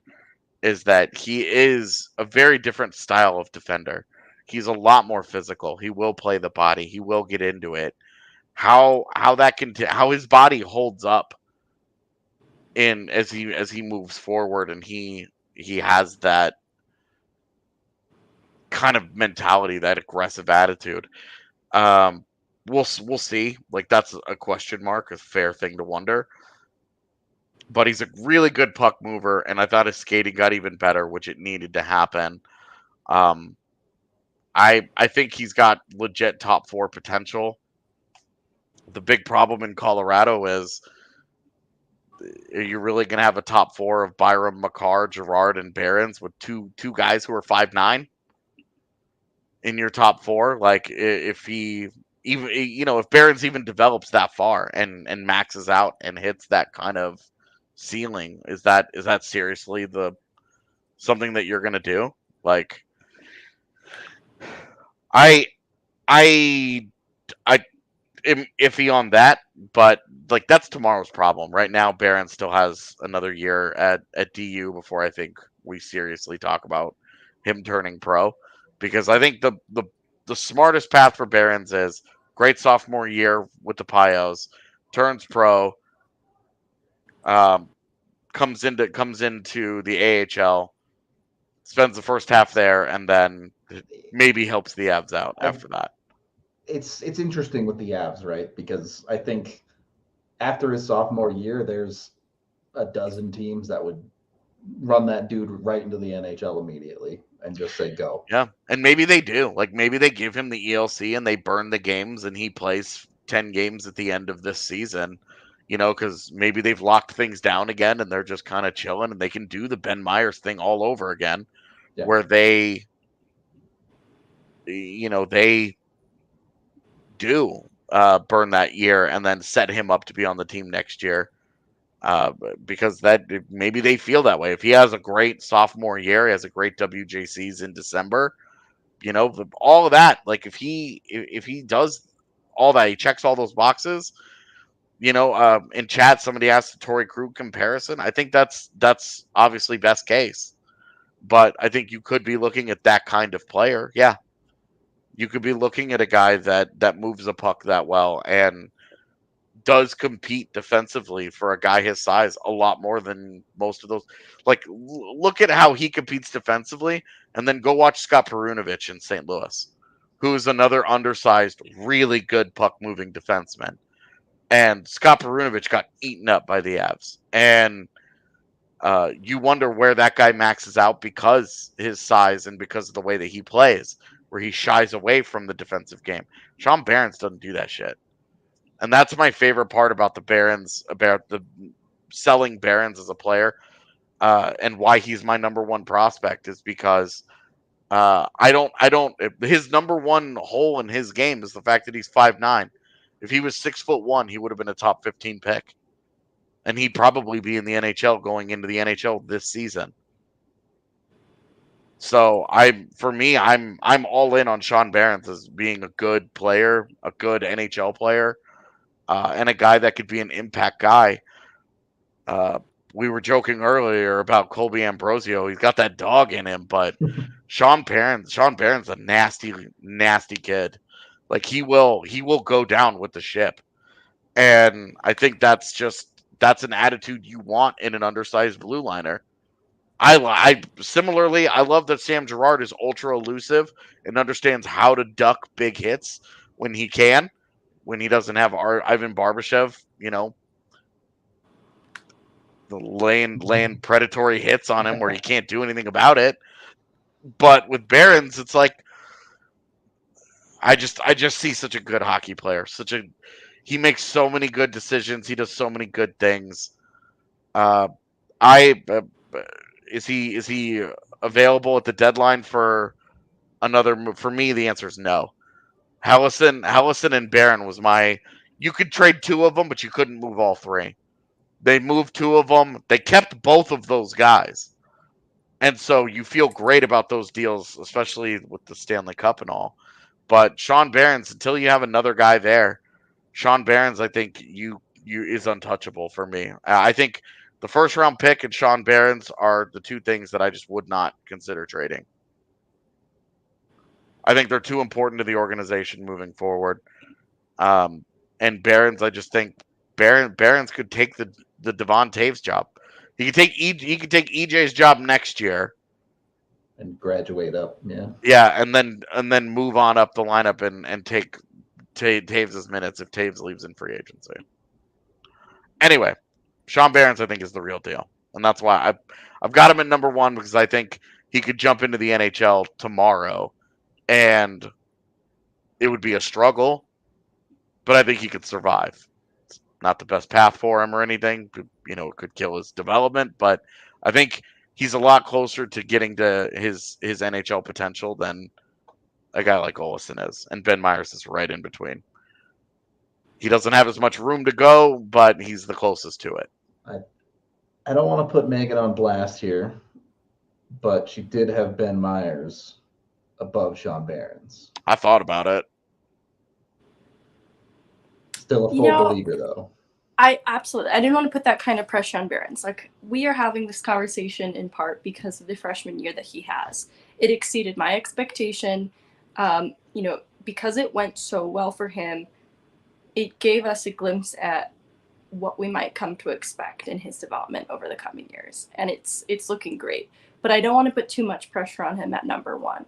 [SPEAKER 2] is that he is a very different style of defender. He's a lot more physical. He will play the body. He will get into it. How his body holds up in as he moves forward, and he has that kind of mentality, that aggressive attitude. We'll see. Like, that's a question mark, a fair thing to wonder. But he's a really good puck mover, and I thought his skating got even better, which it needed to happen. I think he's got legit top 4 potential. The big problem in Colorado is, are you really going to have a top 4 of Byram, Makar, Girard, and Behrens with two guys who are 5'9" in your top 4? Like, if he even, if Behrens even develops that far and maxes out and hits that kind of ceiling. Is that seriously something that you're gonna do? Like, I I am iffy on that, but like that's tomorrow's problem. Right now, Barron still has another year at DU before I think we seriously talk about him turning pro, because I think the smartest path for Barron's is great sophomore year with the Pios, turns pro, um, comes into the AHL, spends the first half there, and then maybe helps the Avs out after that.
[SPEAKER 4] It's interesting with the Avs, right? Because I think after his sophomore year, there's a dozen teams that would run that dude right into the NHL immediately and just say go.
[SPEAKER 2] Yeah, and maybe they do. Like maybe they give him the ELC and they burn the games and he plays 10 games at the end of this season. Because maybe they've locked things down again and they're just kind of chilling and they can do the Ben Myers thing all over again, where they do burn that year and then set him up to be on the team next year. Because that maybe they feel that way. If he has a great sophomore year, he has a great WJCs in December, all of that. Like if he does all that, he checks all those boxes. In chat, somebody asked the Torrey Krug comparison. I think that's obviously best case, but I think you could be looking at that kind of player. Yeah, you could be looking at a guy that moves a puck that well and does compete defensively for a guy his size a lot more than most of those. Like, look at how he competes defensively, and then go watch Scott Perunovich in St. Louis, who is another undersized, really good puck moving defenseman. And Scott Perunovich got eaten up by the Avs, and you wonder where that guy maxes out because his size and because of the way that he plays, where he shies away from the defensive game. Sean Barons doesn't do that shit. And that's my favorite part about the Barons, about the selling Barons as a player, and why he's my number one prospect is because I don't. His number one hole in his game is the fact that he's 5'9". If he was 6'1", he would have been a top 15 pick, and he'd probably be in the NHL going into the NHL this season. So I'm all in on Sean Barons as being a good player, a good NHL player. And a guy that could be an impact guy. We were joking earlier about Colby Ambrosio. He's got that dog in him, but Sean Barron's a nasty, nasty kid. Like he will go down with the ship. And I think that's an attitude you want in an undersized blue liner. I similarly, I love that Sam Girard is ultra elusive and understands how to duck big hits when he can. When he doesn't have Ivan Barbashev, laying predatory hits on him where he can't do anything about it. But with Barons, it's like I just see such a good hockey player. He makes so many good decisions. He does so many good things. Is he available at the deadline for another move? For me, the answer is no. Hellison and Barron was you could trade two of them, but you couldn't move all three. They moved two of them. They kept both of those guys. And so you feel great about those deals, especially with the Stanley Cup and all. But Sean Barons, until you have another guy there, Sean Barons, I think is untouchable for me. I think the first round pick and Sean Barons are the two things that I just would not consider trading. I think they're too important to the organization moving forward. And Barons, I just think Barons could take the Devon Taves job. He could take EJ's job next year
[SPEAKER 4] and graduate up. Yeah.
[SPEAKER 2] Yeah, and then move on up the lineup and take Taves' minutes if Taves leaves in free agency. Anyway, Sean Barons I think is the real deal, and that's why I've got him at number one because I think he could jump into the NHL tomorrow. And it would be a struggle, but I think he could survive. It's not the best path for him or anything. It could kill his development, but I think he's a lot closer to getting to his NHL potential than a guy like Olsen is. And Ben Myers is right in between. He doesn't have as much room to go, but he's the closest to it.
[SPEAKER 4] I don't want to put Meghan on blast here, but she did have Ben Myers above Sean Behrens.
[SPEAKER 2] I thought about it.
[SPEAKER 4] Still a full believer, though.
[SPEAKER 3] I didn't want to put that kind of pressure on Behrens. Like, we are having this conversation in part because of the freshman year that he has. It exceeded my expectation. Because it went so well for him, it gave us a glimpse at what we might come to expect in his development over the coming years. And it's looking great. But I don't want to put too much pressure on him at number one.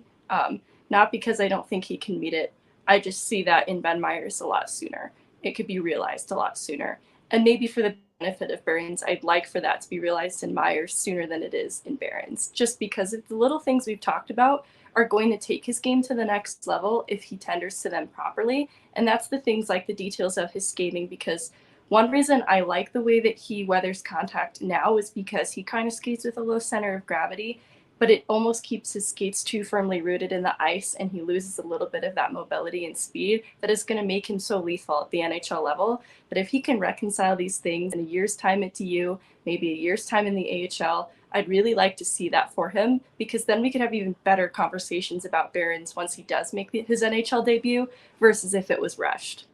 [SPEAKER 3] Not because I don't think he can meet it. I just see that in Ben Myers a lot sooner. It could be realized a lot sooner. And maybe for the benefit of Behrens, I'd like for that to be realized in Myers sooner than it is in Behrens, just because of the little things we've talked about are going to take his game to the next level if he tenders to them properly. And that's the things like the details of his skating, because one reason I like the way that he weathers contact now is because he kind of skates with a low center of gravity, but it almost keeps his skates too firmly rooted in the ice, and he loses a little bit of that mobility and speed that is going to make him so lethal at the NHL level. But if he can reconcile these things in a year's time at DU, maybe a year's time in the AHL, I'd really like to see that for him, because then we could have even better conversations about Behrens once he does make his NHL debut versus if it was rushed.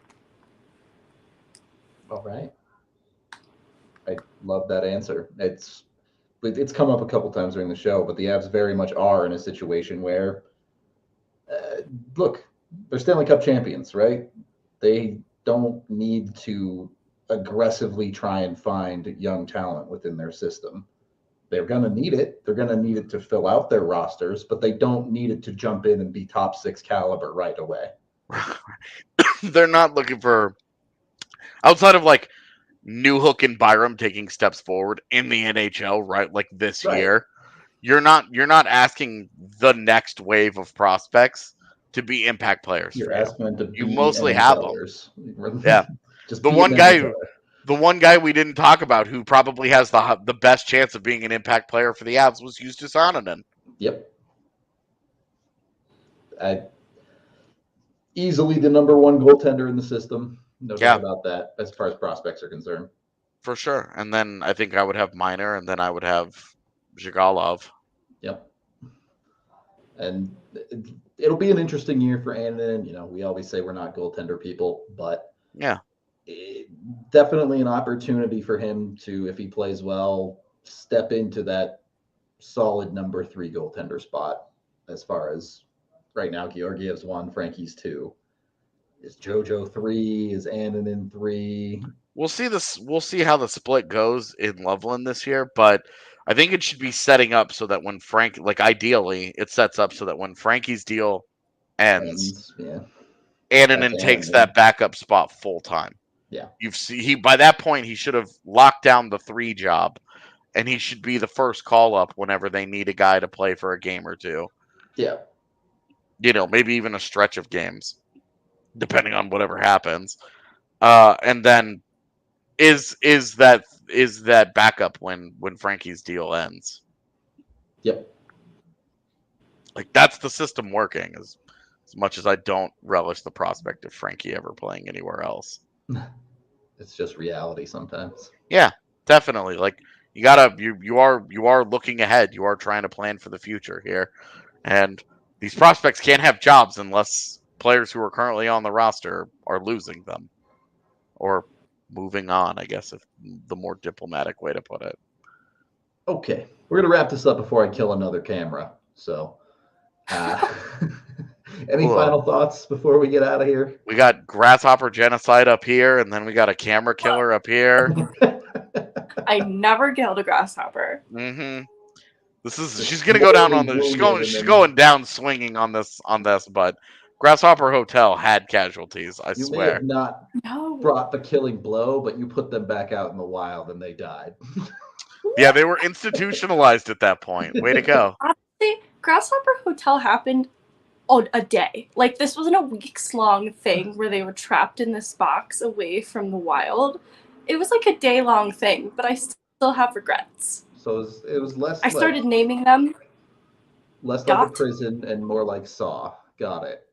[SPEAKER 4] All right. I love that answer. It's come up a couple times during the show, but the Avs very much are in a situation where, look, they're Stanley Cup champions, right? They don't need to aggressively try and find young talent within their system. They're going to need it. They're going to need it to fill out their rosters, but they don't need it to jump in and be top 6 caliber right away.
[SPEAKER 2] They're not looking for, outside of like Newhook and Byram taking steps forward in the NHL, right? Like this year, you're not asking the next wave of prospects to be impact players.
[SPEAKER 4] You're asking them to be
[SPEAKER 2] you mostly have them. Yeah,
[SPEAKER 4] just
[SPEAKER 2] the one guy we didn't talk about who probably has the best chance of being an impact player for the Avs was Justus Anonen.
[SPEAKER 4] Yep. Easily the number one goaltender in the system. No doubt about that, as far as prospects are concerned.
[SPEAKER 2] For sure. And then I think I would have Minor, and then I would have Zhigalov.
[SPEAKER 4] Yep. And it'll be an interesting year for Annunen. You know, we always say we're not goaltender people, but
[SPEAKER 2] yeah,
[SPEAKER 4] definitely an opportunity for him to, if he plays well, step into that solid number 3 goaltender spot. As far as right now, Georgiev's 1, Frankie's 2. Is JoJo 3? Is Annunen 3?
[SPEAKER 2] We'll see this. We'll see how the split goes in Loveland this year, but I think it should be setting up so that when ideally, it sets up so that when Frankie's deal ends, Annunen takes that backup spot full time.
[SPEAKER 4] Yeah,
[SPEAKER 2] by that point he should have locked down the 3 job, and he should be the first call up whenever they need a guy to play for a game or two.
[SPEAKER 4] Yeah,
[SPEAKER 2] maybe even a stretch of games, depending on whatever happens. And then is that backup when Frankie's deal ends.
[SPEAKER 4] Yep.
[SPEAKER 2] Like, that's the system working, as much as I don't relish the prospect of Frankie ever playing anywhere else.
[SPEAKER 4] It's just reality sometimes.
[SPEAKER 2] Yeah, definitely. Like, you are looking ahead. You are trying to plan for the future here. And these prospects can't have jobs unless players who are currently on the roster are losing them or moving on, I guess, if the more diplomatic way to put it.
[SPEAKER 4] Okay, we're going to wrap this up before I kill another camera. So, any final thoughts before we get out of here?
[SPEAKER 2] We got grasshopper genocide up here, and then we got a camera killer up here.
[SPEAKER 3] I never killed a grasshopper.
[SPEAKER 2] Mm-hmm. She's gonna go down on this. She's going down swinging on this. But Grasshopper Hotel had casualties. I swear.
[SPEAKER 4] You may have not brought the killing blow, but you put them back out in the wild, and they died.
[SPEAKER 2] Yeah, they were institutionalized at that point. Way to go.
[SPEAKER 3] Honestly, Grasshopper Hotel happened on a day. Like, this wasn't a weeks-long thing where they were trapped in this box away from the wild. It was like a day-long thing, but I still have regrets.
[SPEAKER 4] So it was less.
[SPEAKER 3] I started naming them.
[SPEAKER 4] Less like a prison and more like Saw. Got it.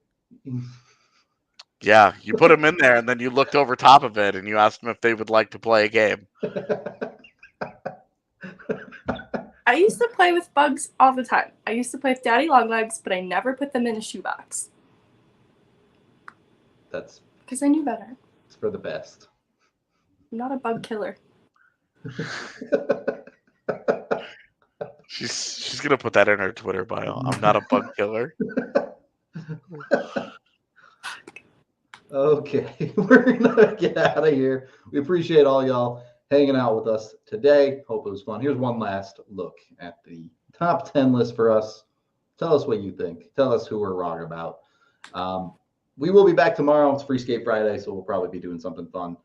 [SPEAKER 2] Yeah, you put them in there, and then you looked over top of it, and you asked them if they would like to play a game.
[SPEAKER 3] I used to play with bugs all the time. I used to play with daddy longlegs, but I never put them in a shoebox.
[SPEAKER 4] That's
[SPEAKER 3] because I knew better.
[SPEAKER 4] it's for the best.
[SPEAKER 3] I'm not a bug killer.
[SPEAKER 2] She's gonna put that in her Twitter bio. I'm not a bug killer.
[SPEAKER 4] Okay, we're gonna get out of here. We appreciate all y'all hanging out with us today. Hope it was fun. Here's one last look at the top 10 list for us. Tell us what you think. Tell us who we're wrong about. We will be back tomorrow. It's Free Skate Friday, so we'll probably be doing something fun.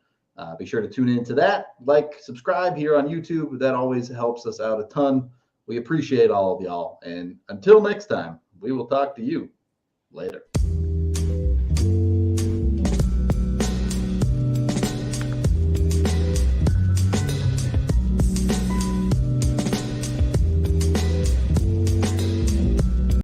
[SPEAKER 4] Be sure to tune in to that. Like, subscribe here on YouTube. That always helps us out a ton. We appreciate all of y'all. And until next time, we will talk to you later.